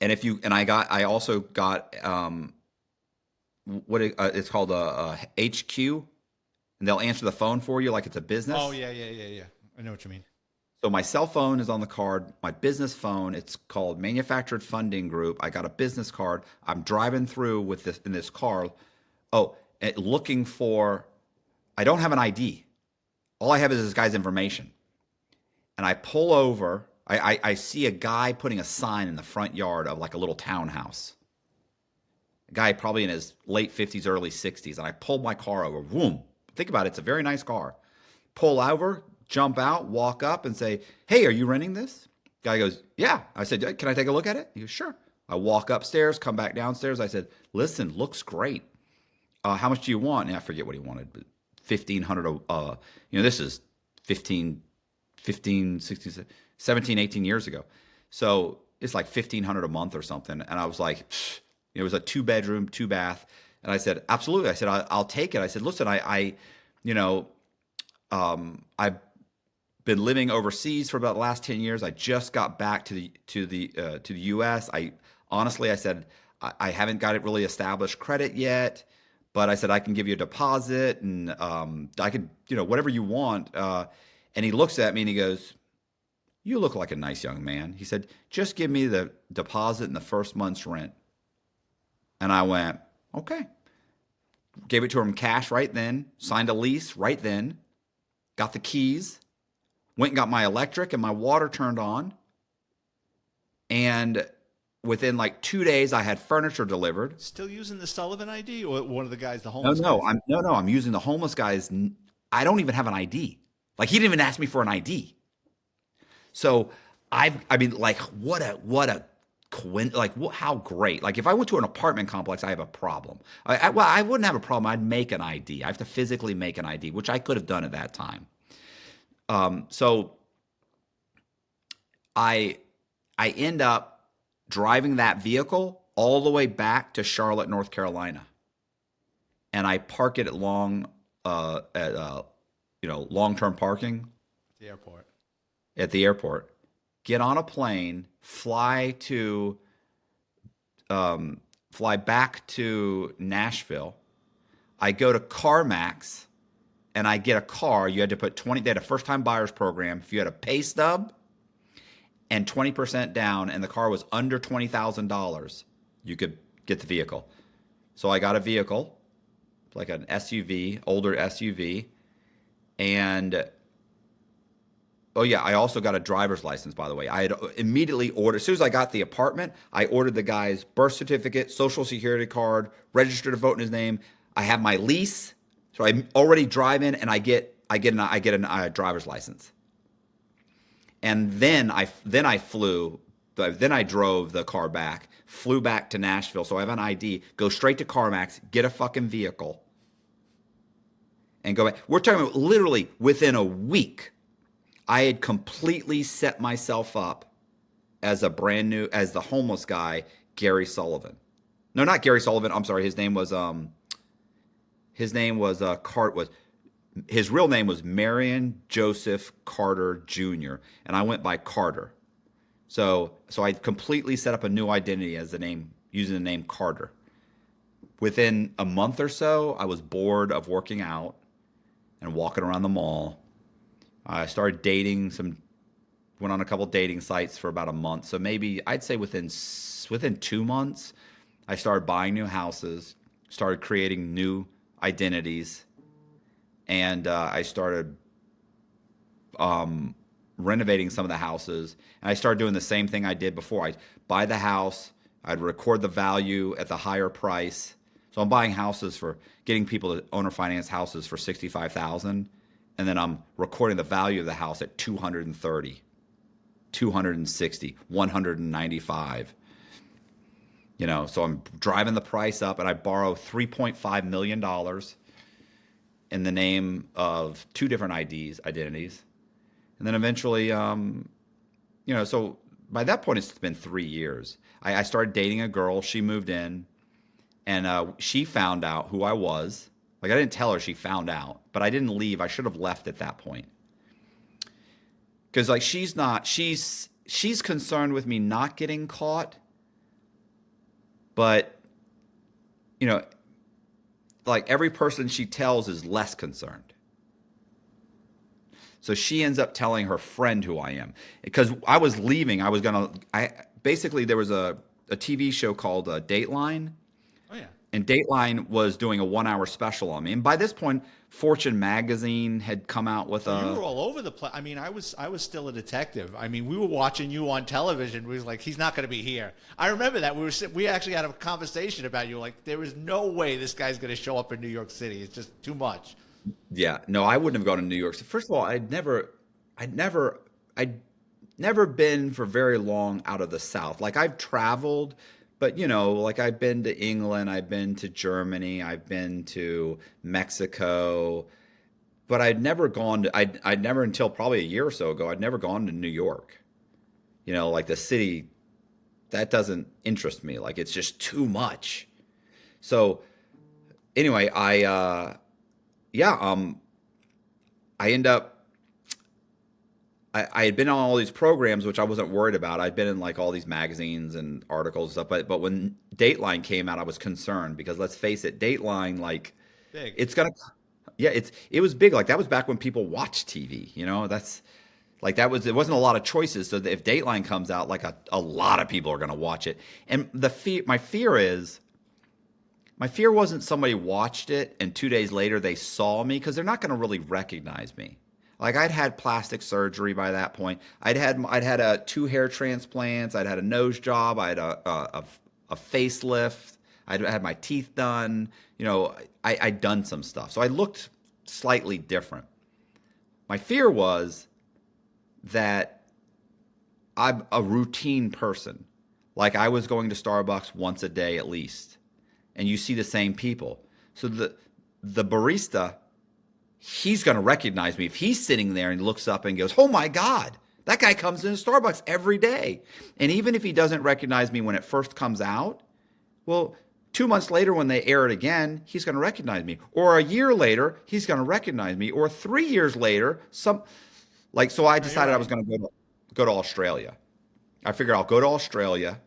And if you and I also got it's called a HQ, and they'll answer the phone for you like it's a Oh, business. yeah. I know what you mean. So my cell phone is on the card, my business phone, it's called Manufactured Funding Group. I got a business card. I'm driving through with this in this car. Oh, looking for I don't have an ID. All I have is this guy's information. And I pull over. I see a guy putting a sign in the front yard of like a little townhouse. A guy probably in his late 50s, early 60s. And I pulled my car over. Boom. Think about it. It's a very nice car. Pull over, jump out, walk up and say, "Hey, are you renting this?" Guy goes, "Yeah." I said, "Can I take a look at it?" He goes, "Sure." I walk upstairs, come back downstairs. I said, "Listen, looks great. How much do you want?" And I forget what he wanted, but 1,500. This is 15, 15, 16, 17, 18 years ago. So it's like 1,500 a month or something. And I was like, pfft. It was a 2 bedroom, 2 bath. And I said, absolutely. I said, I'll take it. I said, listen, I've been living overseas for about the last 10 years. I just got back to the US. I said, I haven't got it really established credit yet, but I said, I can give you a deposit and I could, whatever you want. And he looks at me and he goes, "You look like a nice young man." He said, "Just give me the deposit and the first month's rent." And I went, okay. Gave it to him cash right then, signed a lease right then, got the keys, went and got my electric and my water turned on. And within like 2 days, I had furniture delivered. Still using the Sullivan ID or one of the guys, the No, homeless no, guys? I'm using the homeless guy's. I don't even have an ID. Like he didn't even ask me for an ID. So like how great. Like if I went to an apartment complex, I have a problem. I wouldn't have a problem. I'd make an ID. I have to physically make an ID, which I could have done at that time. So I end up driving that vehicle all the way back to Charlotte, North Carolina, and I park it at long-term parking The airport. at the airport. Get on a plane, fly back to Nashville. I go to CarMax and I get a car. You had to put 20. They had a first-time buyers program. If you had a pay stub and 20% down, and the car was under $20,000, you could get the vehicle. So I got a vehicle, like an SUV, older SUV, and oh yeah, I also got a driver's license, by the way. I had immediately ordered, as soon as I got the apartment, I ordered the guy's birth certificate, social security card, registered to vote in his name. I have my lease, so I already drive in, and I get a driver's license. And then I drove the car back, flew back to Nashville, so I have an ID. Go straight to CarMax, get a fucking vehicle, and go back. We're talking about literally within a week. I had completely set myself up as the homeless guy, Gary Sullivan. No, not Gary Sullivan. I'm sorry. His real name was Marion Joseph Carter Jr. and I went by Carter. So I completely set up a new identity using the name Carter. Within a month or so, I was bored of working out and walking around the mall. I started went on a couple dating sites for about a month. So maybe I'd say within 2 months, I started buying new houses, started creating new identities, and I started renovating some of the houses. And I started doing the same thing I did before. I'd buy the house, I'd record the value at the higher price. So I'm buying getting people to owner finance houses for $65,000. And then I'm recording the value of the house at 230, 260, 195. So I'm driving the price up, and I borrow $3.5 million in the name of two different identities. And then eventually, so by that point, it's been 3 years. I started dating a girl. She moved in, and she found out who I was. Like, I didn't tell her, she found out, but I didn't leave. I should have left at that point. Because, like, she's concerned with me not getting caught, but, you know, like, every person she tells is less concerned. So she ends up telling her friend who I am. Because I was leaving, basically there was a TV show called Dateline. Oh yeah. And Dateline was doing a 1 hour special on me. And by this point, Fortune magazine had come out with You were all over the place. I mean, I was still a detective. I mean, we were watching you on television. We was like, he's not going to be here. I remember that we actually had a conversation about you. Like, there is no way this guy's going to show up in New York City. It's just too much. Yeah, no, I wouldn't have gone to New York. So first of all, I'd never been for very long out of the South. Like, I've traveled, but like, I've been to England, I've been to Germany, I've been to Mexico, but I'd never gone to, I'd never, until probably a year or so ago, I'd never gone to New York. Like, the city, that doesn't interest me. Like, it's just too much. So anyway, I end up, I had been on all these programs, which I wasn't worried about. I'd been in, like, all these magazines and articles and stuff, but when Dateline came out, I was concerned because, let's face it, Dateline, like, Big. it was big. Like, that was back when people watched TV, that's like, it wasn't a lot of choices. So that if Dateline comes out, like, a lot of people are going to watch it. And my fear wasn't somebody watched it and 2 days later they saw me, because they're not going to really recognize me. Like, I'd had plastic surgery by that point. I'd had 2 hair transplants. I'd had a nose job. I had a facelift. I'd had my teeth done. I'd done some stuff. So I looked slightly different. My fear was that I'm a routine person. Like, I was going to Starbucks once a day at least. And you see the same people. So the barista, he's going to recognize me if he's sitting there and looks up and goes, "Oh my God, that guy comes into Starbucks every day." And even if he doesn't recognize me when it first comes out, well, 2 months later when they air it again, he's going to recognize me. Or a year later, he's going to recognize me. Or 3 years later, so I decided I was going to go to Australia. I figured I'll go to Australia,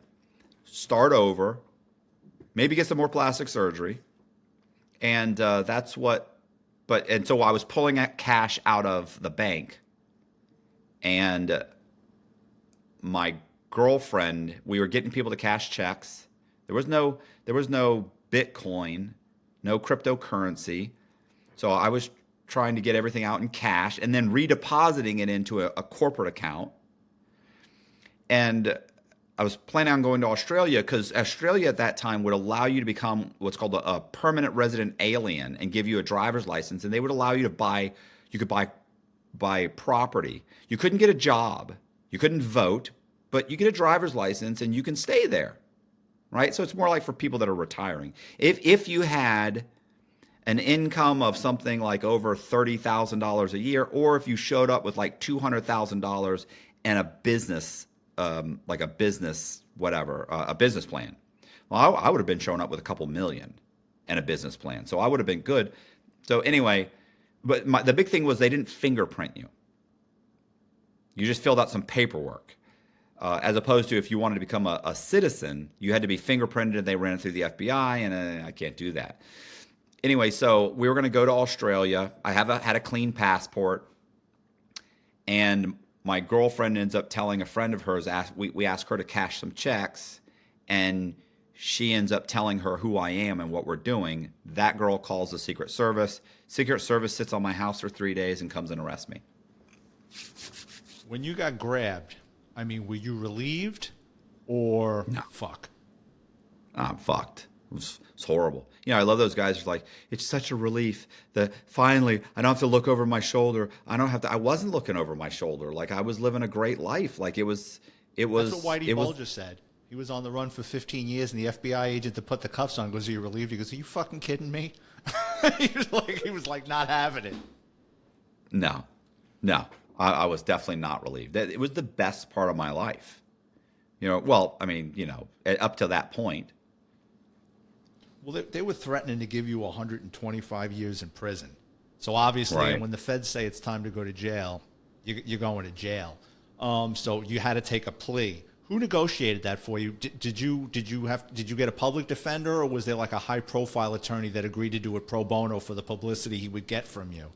start over, maybe get some more plastic surgery. And that's what, and so I was pulling cash out of the bank. And my girlfriend, we were getting people to cash checks. There was no Bitcoin, no cryptocurrency. So I was trying to get everything out in cash and then redepositing it into a corporate account. And I was planning on going to Australia because Australia at that time would allow you to become what's called a permanent resident alien and give you a driver's license. And they would allow you to buy property. You couldn't get a job. You couldn't vote, but you get a driver's license and you can stay there, right? So it's more like for people that are retiring. If you had an income of something like over $30,000 a year, or if you showed up with like $200,000 and a business, like a business, a business plan. Well, I would have been showing up with a couple million and a business plan. So I would have been good. So anyway, but the big thing was they didn't fingerprint you. You just filled out some paperwork. As opposed to if you wanted to become a citizen, you had to be fingerprinted and they ran it through the FBI, and I can't do that. Anyway, so we were going to go to Australia. I had a clean passport, and my girlfriend ends up telling a friend of hers, we asked her to cash some checks, and she ends up telling her who I am and what we're doing. That girl calls the Secret Service. Secret Service sits on my house for 3 days and comes and arrests me. When you got grabbed, I mean, were you relieved or No. fuck? I'm fucked. It's horrible. I love those guys who's like, it's such a relief that finally I don't have to look over my shoulder. I wasn't looking over my shoulder. Like, I was living a great life. Like, it was. That's what Whitey Bulger said. He was on the run for 15 years, and the FBI agent that put the cuffs on goes, "Are you relieved?" He goes, "Are you fucking kidding me?" he was like not having it. No, I was definitely not relieved. It was the best part of my life. Well, I mean, up to that point. Well, they were threatening to give you 125 years in prison. So obviously, Right. when the feds say it's time to go to jail, you're going to jail. So you had to take a plea. Who negotiated that for you? Did you get a public defender, or was there like a high profile attorney that agreed to do it pro bono for the publicity he would get from you?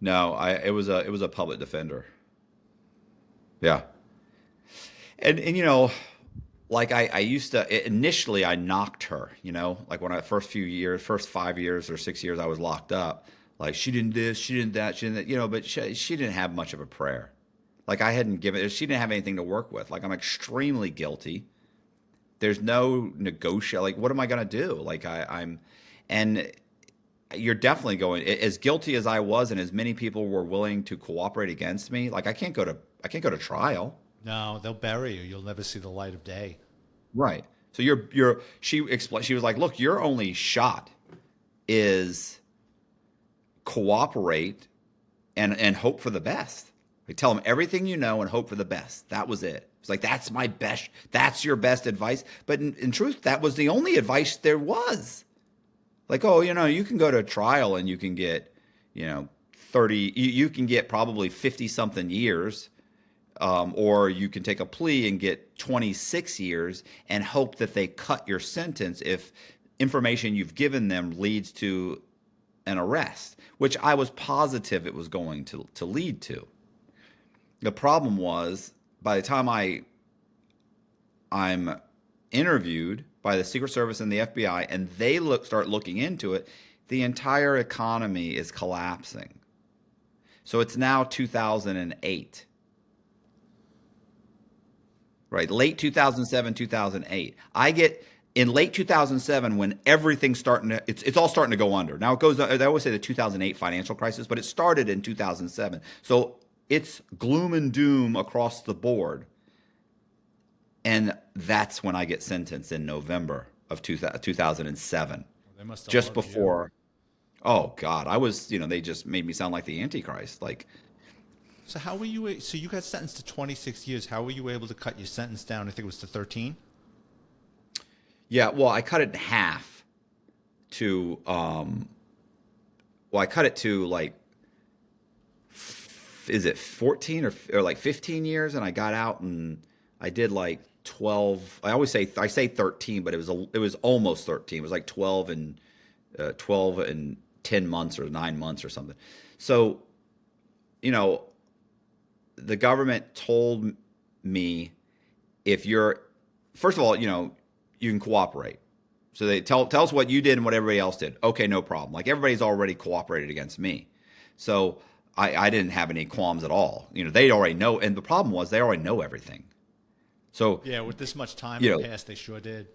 No, it was a public defender. Yeah. And like I used to initially I knocked her, like when I first 5 years or 6 years I was locked up, like she didn't this, she didn't that, she didn't that, but she didn't have much of a prayer. Like I hadn't given she didn't have anything to work with. Like I'm extremely guilty. There's no negotiate. Like what am I gonna do? Like I'm, and you're definitely going as guilty as I was, and as many people were willing to cooperate against me. Like I can't go to trial. No, they'll bury you. You'll never see the light of day. Right. So she explained, she was like, look, your only shot is cooperate and hope for the best. Like tell them everything you know and hope for the best. That was it. It's like, that's your best advice. But in truth, that was the only advice there was. Like, oh, you can go to trial and you can get, 30, you can get probably 50 something years. Or you can take a plea and get 26 years and hope that they cut your sentence if information you've given them leads to an arrest, which I was positive it was going to lead to. The problem was by the time I'm interviewed by the Secret Service and the FBI and they start looking into it, the entire economy is collapsing. So it's now 2008. Right, late 2007, 2008. I get in late 2007 when everything's it's all starting to go under. Now it goes. I always say the 2008 financial crisis, but it started in 2007. So it's gloom and doom across the board, and that's when I get sentenced in November of 2007, They must have just loved you. before. Oh God, I was. They just made me sound like the Antichrist. Like, So how were you? So you got sentenced to 26 years. How were you able to cut your sentence down? I think it was to 13. yeah, well, I cut it in half to well, I cut it to like, is it 14 or like 15 years? And I got out and I did like 12. I say 13, but it was almost 13. It was like 12 and 10 months or 9 months or something. So, you know, the government told me if you're, first of all, you can cooperate. So they tell us what you did and what everybody else did. Okay, no problem. Like everybody's already cooperated against me. So I didn't have any qualms at all. They already know. And the problem was they already know everything. So, Yeah, with this much time you had know, passed, they sure did.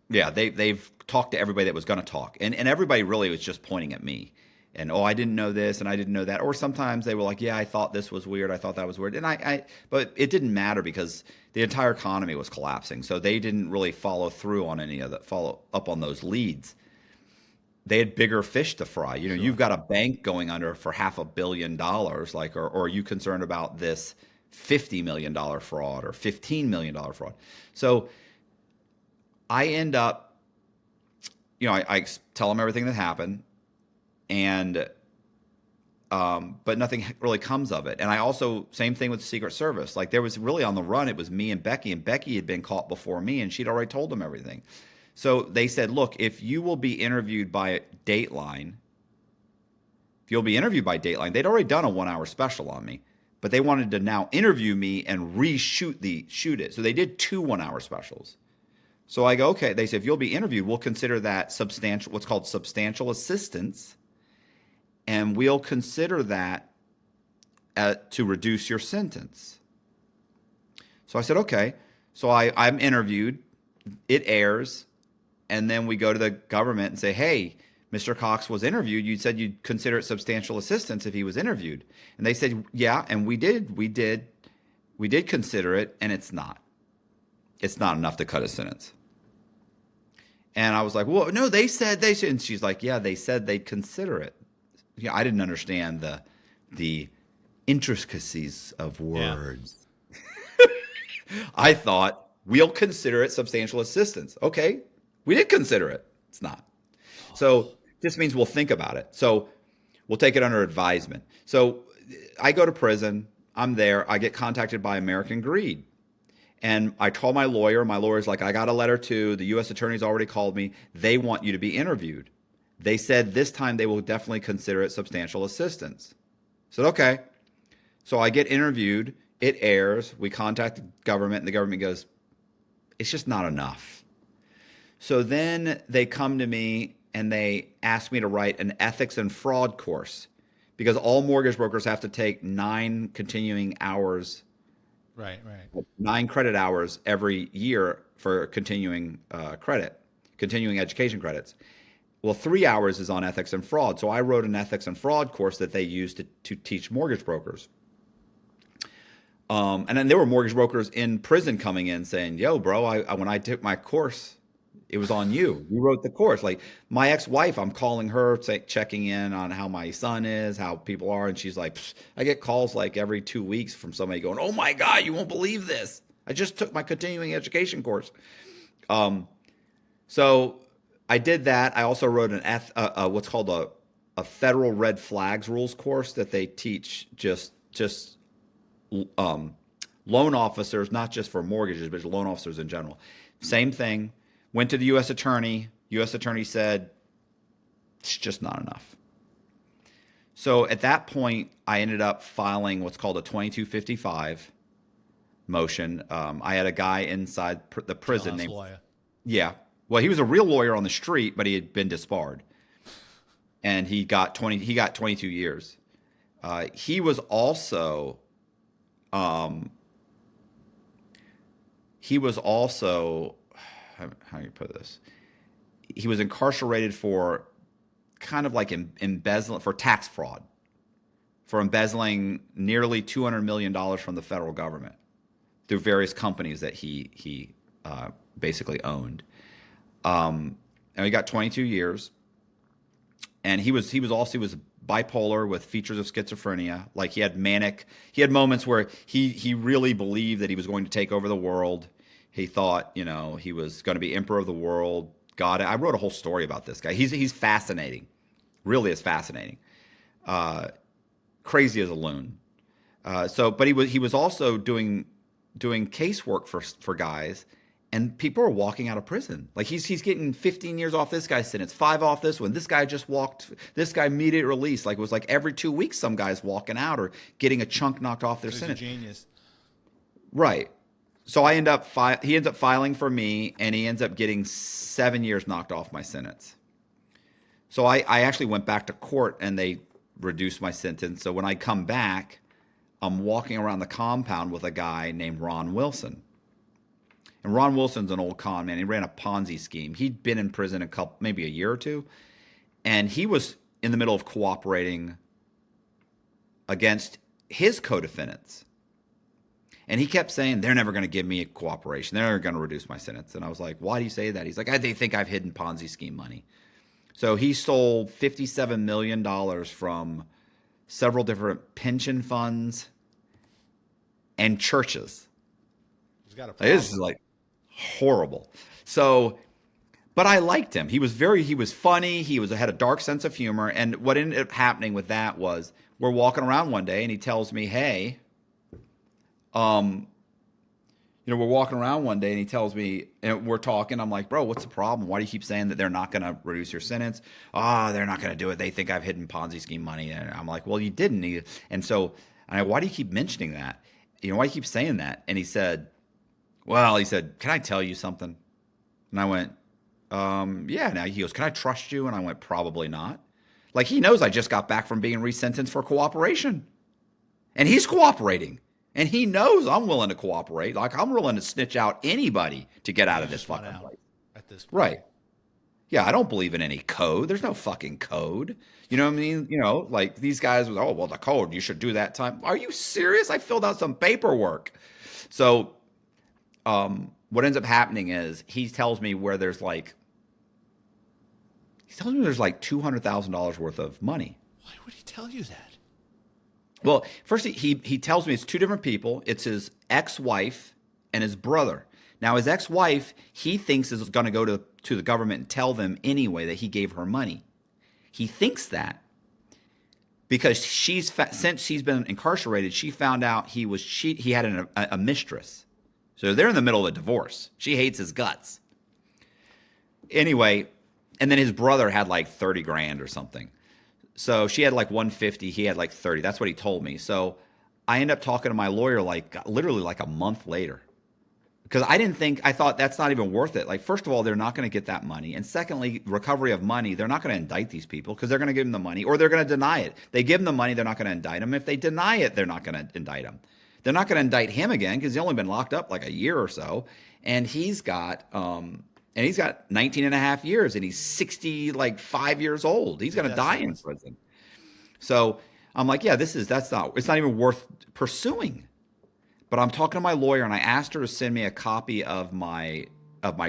yeah, they've talked to everybody that was going to talk. And everybody really was just pointing at me. And, oh, I didn't know this and I didn't know that. Or sometimes they were like, yeah, I thought this was weird. I thought that was weird. And but it didn't matter because the entire economy was collapsing. So they didn't really follow through on any of that, follow up on those leads. They had bigger fish to fry. You've Sure. got a bank going under for $500 million, like, or are you concerned about this $50 million fraud or $15 million fraud? So I end up, I tell them everything that happened, and but nothing really comes of it. And I also, same thing with the Secret Service. Like there was really on the run, it was me and Becky had been caught before me, and she'd already told them everything. So they said, look, if you'll be interviewed by Dateline, they'd already done a 1 hour special on me, but they wanted to now interview me and shoot it. So they did two 1 hour specials. So I go, okay. They said, if you'll be interviewed, we'll consider that what's called substantial assistance, and we'll consider that to reduce your sentence. So I said, okay. So I'm interviewed, it airs, and then we go to the government and say, hey, Mr. Cox was interviewed. You said you'd consider it substantial assistance if he was interviewed. And they said, yeah, and we did consider it, and it's not. It's not enough to cut a sentence. And I was like, well, no, they said. And she's like, yeah, they said they'd consider it. Yeah, I didn't understand the intricacies of Yeah. words. I thought we'll consider it substantial assistance. Okay, we did consider it. It's not. So this means we'll think about it. So we'll take it under advisement. So I go to prison. I'm there. I get contacted by American Greed. And I call my lawyer. My lawyer's like, I got a letter too. The U.S. attorney's already called me. They want you to be interviewed. They said this time they will definitely consider it substantial assistance. I said, okay. So I get interviewed. It airs. We contact the government, and the government goes, it's just not enough. So then they come to me and they ask me to write an ethics and fraud course because all mortgage brokers have to take 9 continuing hours, Right. 9 credit hours every year for continuing continuing education credits. Well, 3 hours is on ethics and fraud. So I wrote an ethics and fraud course that they use to teach mortgage brokers. And then there were mortgage brokers in prison coming in saying, yo, bro, when I took my course, it was on you. You wrote the course. Like my ex-wife, I'm calling her, checking in on how my son is, how people are. And she's like, I get calls like every 2 weeks from somebody going, oh my God, you won't believe this. I just took my continuing education course. So I did that. I also wrote what's called a federal red flags rules course that they teach just loan officers, not just for mortgages, but loan officers in general. Same thing. Went to the U.S. attorney. U.S. attorney said, it's just not enough. So at that point, I ended up filing what's called a 2255 motion. I had a guy inside the prison named lawyer. Yeah. Well, he was a real lawyer on the street, but he had been disbarred. And he got 22 years. He was also how do you put this? He was incarcerated for kind of like embezzling for tax fraud, for embezzling nearly $200 million from the federal government through various companies that he basically owned. And he got 22 years. And he was bipolar with features of schizophrenia. Like he had moments where he really believed that he was going to take over the world. He thought, he was going to be emperor of the world. God, I wrote a whole story about this guy. He's fascinating. Really is fascinating. Crazy as a loon. But he was also doing casework for guys, and people are walking out of prison. Like he's getting 15 years off this guy's sentence, 5 off this one. This guy just walked. This guy immediate release. Like it was like every 2 weeks, some guy's walking out or getting a chunk knocked off their sentence. He's a genius. Right. So he ends up filing for me, and he ends up getting 7 years knocked off my sentence. So I actually went back to court, and they reduced my sentence. So when I come back, I'm walking around the compound with a guy named Ron Wilson. And Ron Wilson's an old con man. He ran a Ponzi scheme. He'd been in prison maybe a year or two, and he was in the middle of cooperating against his co-defendants. And he kept saying, they're never going to give me a cooperation. They're never going to reduce my sentence. And I was like, why do you say that? He's like, they think I've hidden Ponzi scheme money. So he stole $57 million from several different pension funds and churches. He's got a problem. This is like horrible. So, but I liked him. He was funny. He had a dark sense of humor. And what ended up happening with that was we're walking around one day and he tells me, hey, we're walking around one day and he tells me, and we're talking. I'm like, bro, what's the problem? Why do you keep saying that they're not going to reduce your sentence? They're not going to do it. They think I've hidden Ponzi scheme money. And I'm like, well, you didn't. And so, why do you keep mentioning that? Why do you keep saying that? And he said, can I tell you something? And I went, yeah. Now he goes, can I trust you? And I went, probably not. Like he knows I just got back from being resentenced for cooperation. And he's cooperating. And he knows I'm willing to cooperate. Like I'm willing to snitch out anybody to get out of this fucking place. At this point. Right. Yeah, I don't believe in any code. There's no fucking code. You know what I mean? Like these guys was, the code, you should do that time. Are you serious? I filled out some paperwork. So what ends up happening is he tells me there's like $200,000 worth of money. Why would he tell you that? Well, first he tells me it's 2 different people. It's his ex-wife and his brother. Now, his ex-wife, he thinks is going to go to the government and tell them anyway that he gave her money. He thinks that because since she's been incarcerated, she found out he had a mistress. So they're in the middle of a divorce. She hates his guts. Anyway, and then his brother had like 30 grand or something. So she had like 150, he had like 30. That's what he told me. So I ended up talking to my lawyer like literally like a month later. Because I thought that's not even worth it. Like, first of all, they're not going to get that money. And secondly, recovery of money, they're not going to indict these people because they're going to give them the money or they're going to deny it. They give them the money, they're not going to indict them. If they deny it, they're not going to indict them. They're not going to indict him again because he's only been locked up like a year or so. And he's got 19 and a half years and he's 65 years old. He's going to die in prison. So I'm like, yeah, it's not even worth pursuing. But I'm talking to my lawyer, and I asked her to send me a copy of my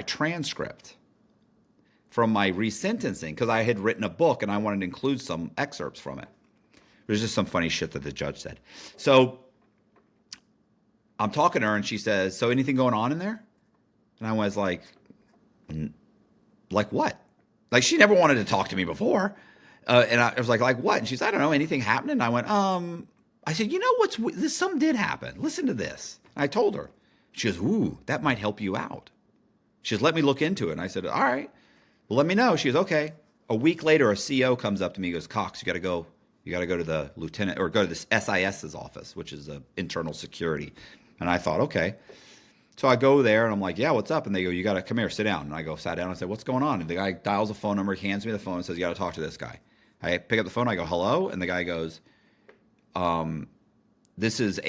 transcript from my resentencing because I had written a book and I wanted to include some excerpts from it. There's just some funny shit that the judge said. So I'm talking to her, and she says, "So anything going on in there?" And I was like what? Like she never wanted to talk to me before, and I was like what? And she's, "I don't know, anything happening?" And I went, I said, "You know this? Something did happen. Listen to this." And I told her. She goes, "Ooh, that might help you out." She goes, "Let me look into it." And I said, "All right, well, let me know." She goes, "Okay." A week later, a CO comes up to me and goes, "Cox, you got to go to the lieutenant or go to this SIS's office, which is internal security." And I thought, okay. So I go there and I'm like, "Yeah, what's up?" And they go, "You got to come here, sit down." And I go, sat down. And I said, "What's going on?" And the guy dials a phone number, hands me the phone and says, "You got to talk to this guy." I pick up the phone. I go, "Hello?" And the guy goes, this is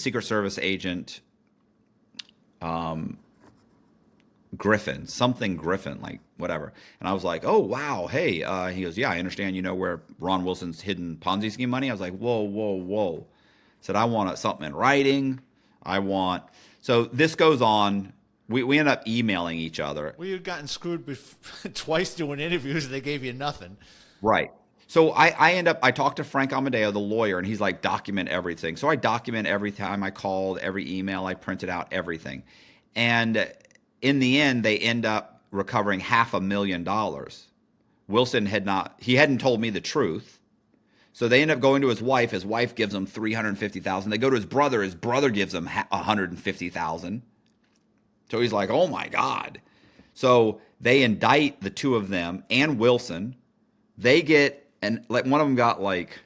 Secret Service agent Griffin, like whatever. And I was like, "Oh, wow. Hey." He goes, "Yeah, I understand you know where Ron Wilson's hidden Ponzi scheme money." I was like, whoa. I said, "I want something in writing. So this goes on. We end up emailing each other. Well, you'd gotten screwed twice doing interviews and they gave you nothing. Right. So I talked to Frank Amadeo, the lawyer, and he's like, "Document everything." So I document every time I called, every email, I printed out everything. And in the end, they end up recovering $500,000. Wilson hadn't told me the truth. So they end up going to his wife. His wife gives him $350,000. They go to his brother gives him $150,000. So he's like, "Oh my God." So they indict the two of them and Wilson. They get, and like one of them got like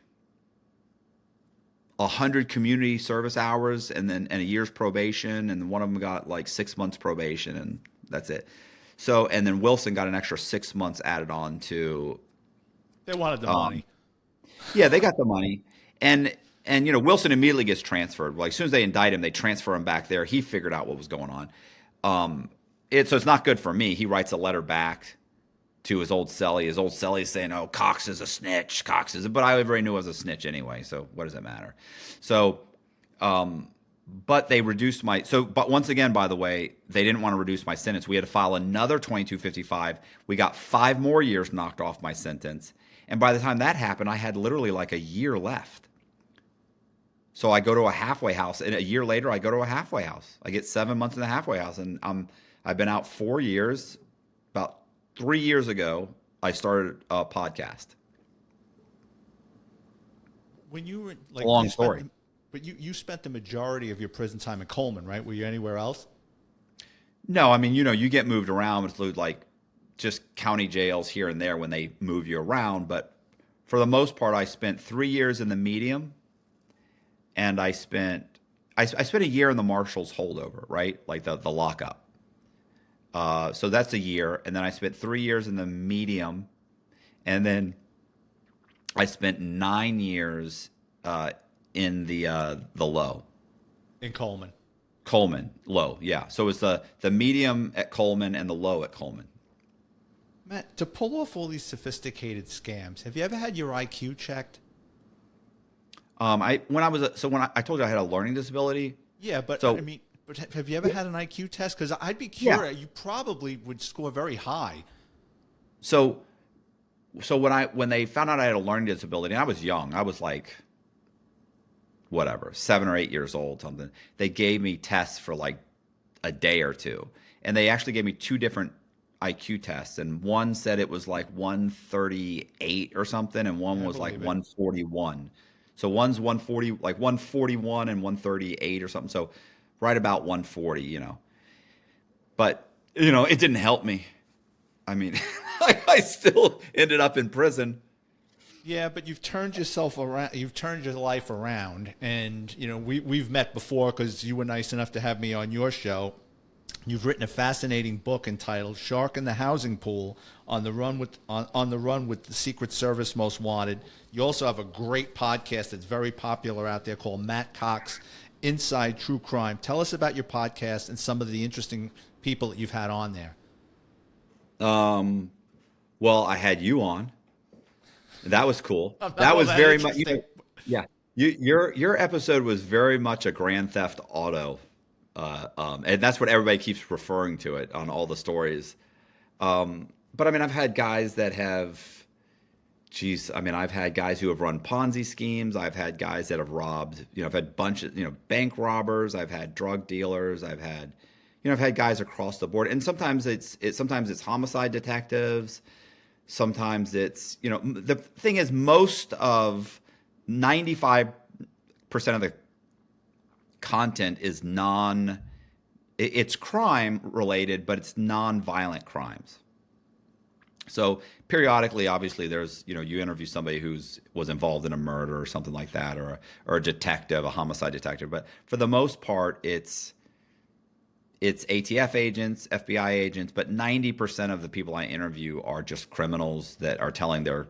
100 community service hours and a year's probation, and one of them got like 6 months probation, and that's it. So, and then Wilson got an extra 6 months added on to. They wanted the money. Yeah, they got the money, and Wilson immediately gets transferred. Like as soon as they indict him, they transfer him back there. He figured out what was going on. So it's not good for me. He writes a letter back to his old cellie. His old cellie is saying, "Oh, Cox is a snitch. But I already knew I was a snitch anyway, so what does it matter?" So, but they reduced but once again, by the way, they didn't want to reduce my sentence. We had to file another 2255. We got 5 more years knocked off my sentence. And by the time that happened, I had literally like a year left. So I go to a halfway house, and a year later, I go to a halfway house. I get 7 months in the halfway house, and I've been out 4 years. About 3 years ago, I started a podcast. When you were like, long story. But you spent the majority of your prison time in Coleman, right? Were you anywhere else? No, I mean, you get moved around with like just county jails here and there when they move you around. But for the most part, I spent 3 years in the medium, and I spent a year in the Marshals holdover, right? Like the lockup. So that's a year. And then I spent 3 years in the medium. And then I spent 9 years in the low. In Coleman. Coleman, low, yeah. So it's the medium at Coleman and the low at Coleman. Matt, to pull off all these sophisticated scams, have you ever had your IQ checked? When I told you I had a learning disability. Yeah, but but have you ever had an IQ test? Because I'd be curious. Yeah. You probably would score very high. So when they found out I had a learning disability, and I was young, I was like, whatever, 7 or 8 years old, something. They gave me tests for like a day or two. And they actually gave me two different IQ tests, and one said it was like 138 or something, and one I was like believe it. 141. So one's 140, like 141 and 138 or something. So right about 140, But, it didn't help me. I mean, I still ended up in prison. Yeah, but you've turned yourself around. You've turned your life around, and we've met before because you were nice enough to have me on your show. You've written a fascinating book entitled "Shark in the Housing Pool: On the Run with the Secret Service Most Wanted." You also have a great podcast that's very popular out there called Matt Cox Inside True Crime. Tell us about your podcast and some of the interesting people that you've had on there. Well, I had you on. That was cool. I'm not That all was that very much, interesting. yeah. Your episode was very much a Grand Theft Auto, and that's what everybody keeps referring to it on all the stories. But I mean, I've had guys that have, geez, I mean, I've had guys who have run Ponzi schemes. I've had guys that have robbed, I've had bunches, bank robbers. I've had drug dealers. I've had guys across the board, and sometimes it's homicide detectives. Sometimes it's, the thing is, most of 95% of the content is it's crime related, but it's non-violent crimes. So periodically, obviously, there's, you interview somebody was involved in a murder or something like that, or a detective, a homicide detective. But for the most part, it's ATF agents, FBI agents, but 90% of the people I interview are just criminals that are telling their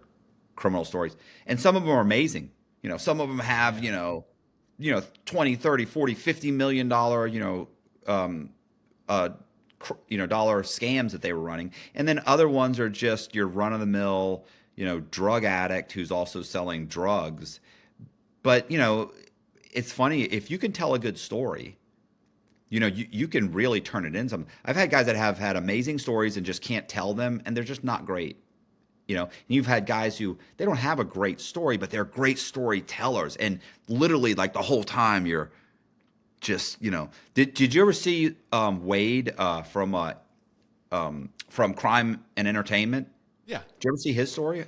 criminal stories. And some of them are amazing. Some of them have, 20, 30, 40, 50 million dollar, dollar scams that they were running. And then other ones are just your run of the mill, drug addict who's also selling drugs. But, it's funny if you can tell a good story. You can really turn it into something. I've had guys that have had amazing stories and just can't tell them, and they're just not great. And you've had guys who they don't have a great story, but they're great storytellers. And literally, like the whole time, you're just, Did you ever see Wade from Crime and Entertainment? Yeah, Did you ever see his story?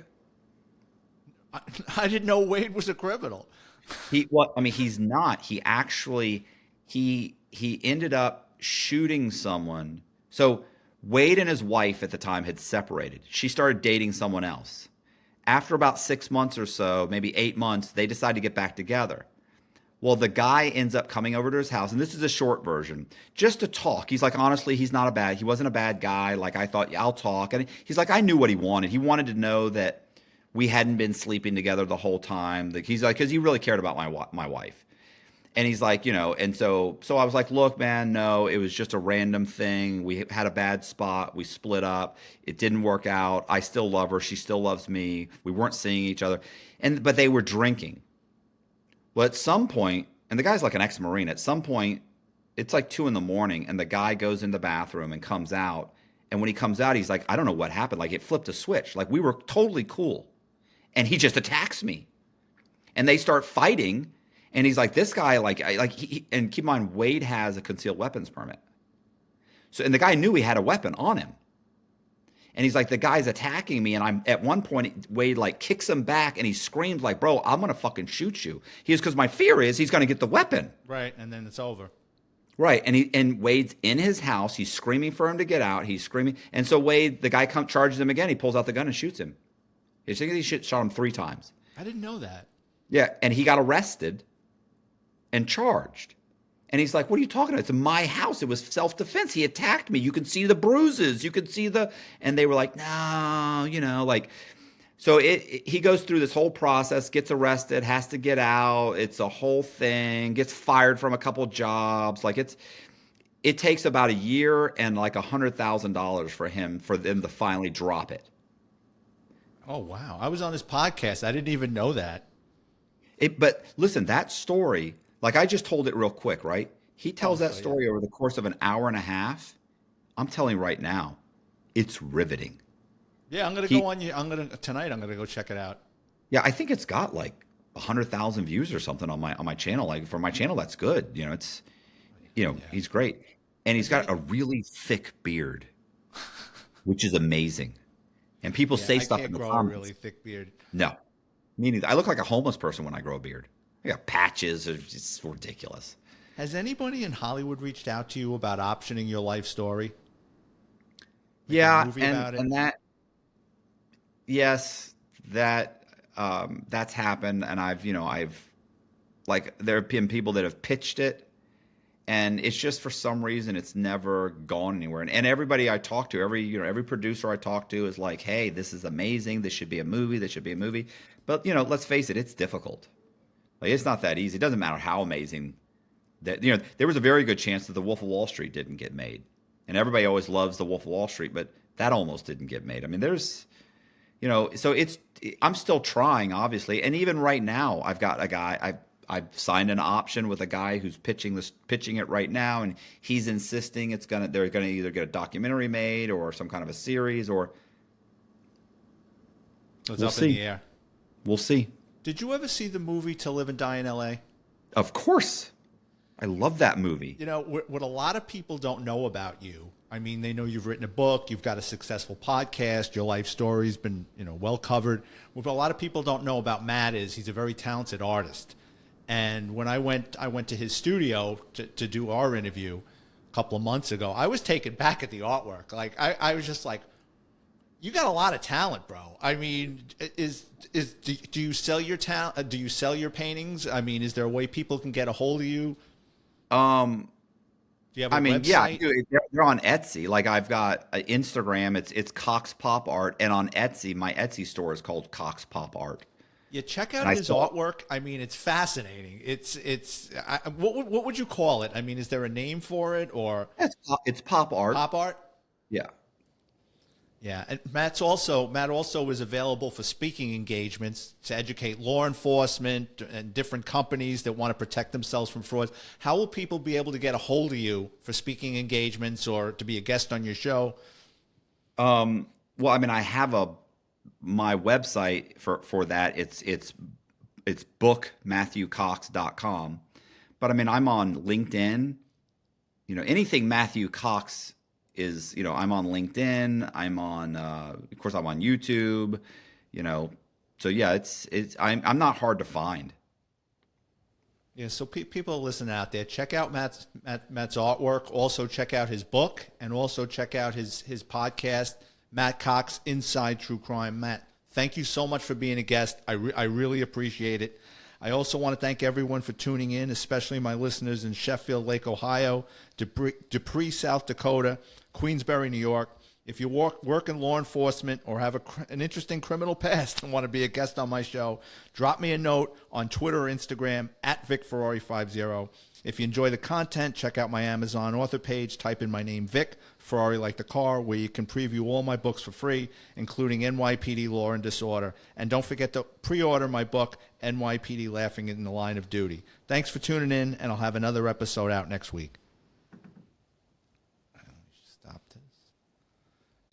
I didn't know Wade was a criminal. He's not. He actually he ended up shooting someone. So Wade and his wife at the time had separated. She started dating someone else. After about 6 months or so, maybe 8 months, they decide to get back together. Well, the guy ends up coming over to his house, and this is a short version, just to talk. He's like, honestly, he wasn't a bad guy. Like, I thought, yeah, I'll talk. And he's like, I knew what he wanted. He wanted to know that we hadn't been sleeping together the whole time. He's like, because he really cared about my wife. And he's like, and so I was like, look, man, no, it was just a random thing. We had a bad spot. We split up. It didn't work out. I still love her. She still loves me. We weren't seeing each other. But they were drinking. Well, at some point, and the guy's like an ex-Marine, at some point, it's like 2 a.m, and the guy goes in the bathroom and comes out. And when he comes out, he's like, I don't know what happened. Like, it flipped a switch. Like, we were totally cool. And he just attacks me. And they start fighting. And he's like, this guy, and keep in mind, Wade has a concealed weapons permit. So, and the guy knew he had a weapon on him. And he's like, the guy's attacking me. And I'm at one point, Wade kicks him back and he screams like, bro, I'm going to fucking shoot you. Because my fear is he's going to get the weapon. Right, and then it's over. Right. And Wade's in his house. He's screaming for him to get out. He's screaming. And so the guy charges him again. He pulls out the gun and shoots him. He shot him 3 times. I didn't know that. Yeah. And he got arrested and charged. And he's like, what are you talking about? It's my house. It was self-defense. He attacked me. You can see the bruises. You can see and they were like, no, so he goes through this whole process, gets arrested, has to get out. It's a whole thing, gets fired from a couple jobs. It takes about a year and $100,000 for them to finally drop it. Oh, wow. I was on his podcast. I didn't even know that. But listen, that story, I just told it real quick, right? He tells that story over the course of an hour and a half. I'm telling you right now, it's riveting. Yeah, I'm gonna go on you. Tonight. I'm gonna go check it out. Yeah, I think it's got 100,000 views or something on my channel. For my channel, that's good. He's great. and he's Has got any? a really thick beard, which is amazing. And people Yeah, say I stuff in can't the grow a comments. really thick beard. No, me neither. I look like a homeless person when I grow a beard. I got patches. It's just ridiculous. Has anybody in Hollywood reached out to you about optioning your life story, making a Yeah, movie about it? and that yes, that that's happened, and I've like there have been people that have pitched it, and it's just for some reason it's never gone anywhere. And everybody I talk to, every producer I talk to is like, "Hey, this is amazing. This should be a movie. This should be a movie." But let's face it, it's difficult. Like it's not that easy. It doesn't matter how amazing that there was a very good chance that The Wolf of Wall Street didn't get made, and everybody always loves The Wolf of Wall Street, but that almost didn't get made. I mean, so I'm still trying, obviously, and even right now, I've got a guy. I've signed an option with a guy who's pitching it right now, and he's insisting they're gonna either get a documentary made or some kind of a series, or It's we'll up in the see. air. We'll see. Did you ever see the movie To Live and Die in L.A.? Of course, I love that movie. You know, what a lot of people don't know about you, I mean, they know you've written a book, you've got a successful podcast, your life story's been, well covered. What a lot of people don't know about Matt is he's a very talented artist. And when I went to his studio to do our interview a couple of months ago, I was taken back at the artwork. Like, I was just like, you got a lot of talent, bro. I mean, do you sell your talent? Do you sell your paintings? I mean, is there a way people can get a hold of you? Um, Do you have a I mean, yeah, I website? do. They're on Etsy. Like I've got Instagram. It's Cox Pop Art, and on Etsy, my Etsy store is called Cox Pop Art. Yeah, check And out his artwork. I mean, it's fascinating. What would you call it? I mean, is there a name for it or it's pop art. pop art? Yeah. Yeah, and Matt also is available for speaking engagements to educate law enforcement and different companies that want to protect themselves from frauds. How will people be able to get a hold of you for speaking engagements or to be a guest on your show? Well, I mean, I have my website for that. It's bookmatthewcox.com. But I mean, I'm on LinkedIn. Anything Matthew Cox is, I'm on LinkedIn. I'm on, of course, I'm on YouTube. You know, so yeah, I'm not hard to find. Yeah, so people listening out there, check out Matt's artwork. Also check out his book, and also check out his podcast, Matt Cox Inside True Crime. Matt, thank you so much for being a guest. I really appreciate it. I also want to thank everyone for tuning in, especially my listeners in Sheffield Lake, Ohio, Dupree, South Dakota, Queensbury, New York. If you work in law enforcement or have an interesting criminal past and want to be a guest on my show, drop me a note on Twitter or Instagram at VicFerrari50. If you enjoy the content, check out my Amazon author page. Type in my name, Vic, Ferrari like the car, where you can preview all my books for free, including NYPD Law and Disorder. And don't forget to pre-order my book, NYPD Laughing in the Line of Duty. Thanks for tuning in, and I'll have another episode out next week.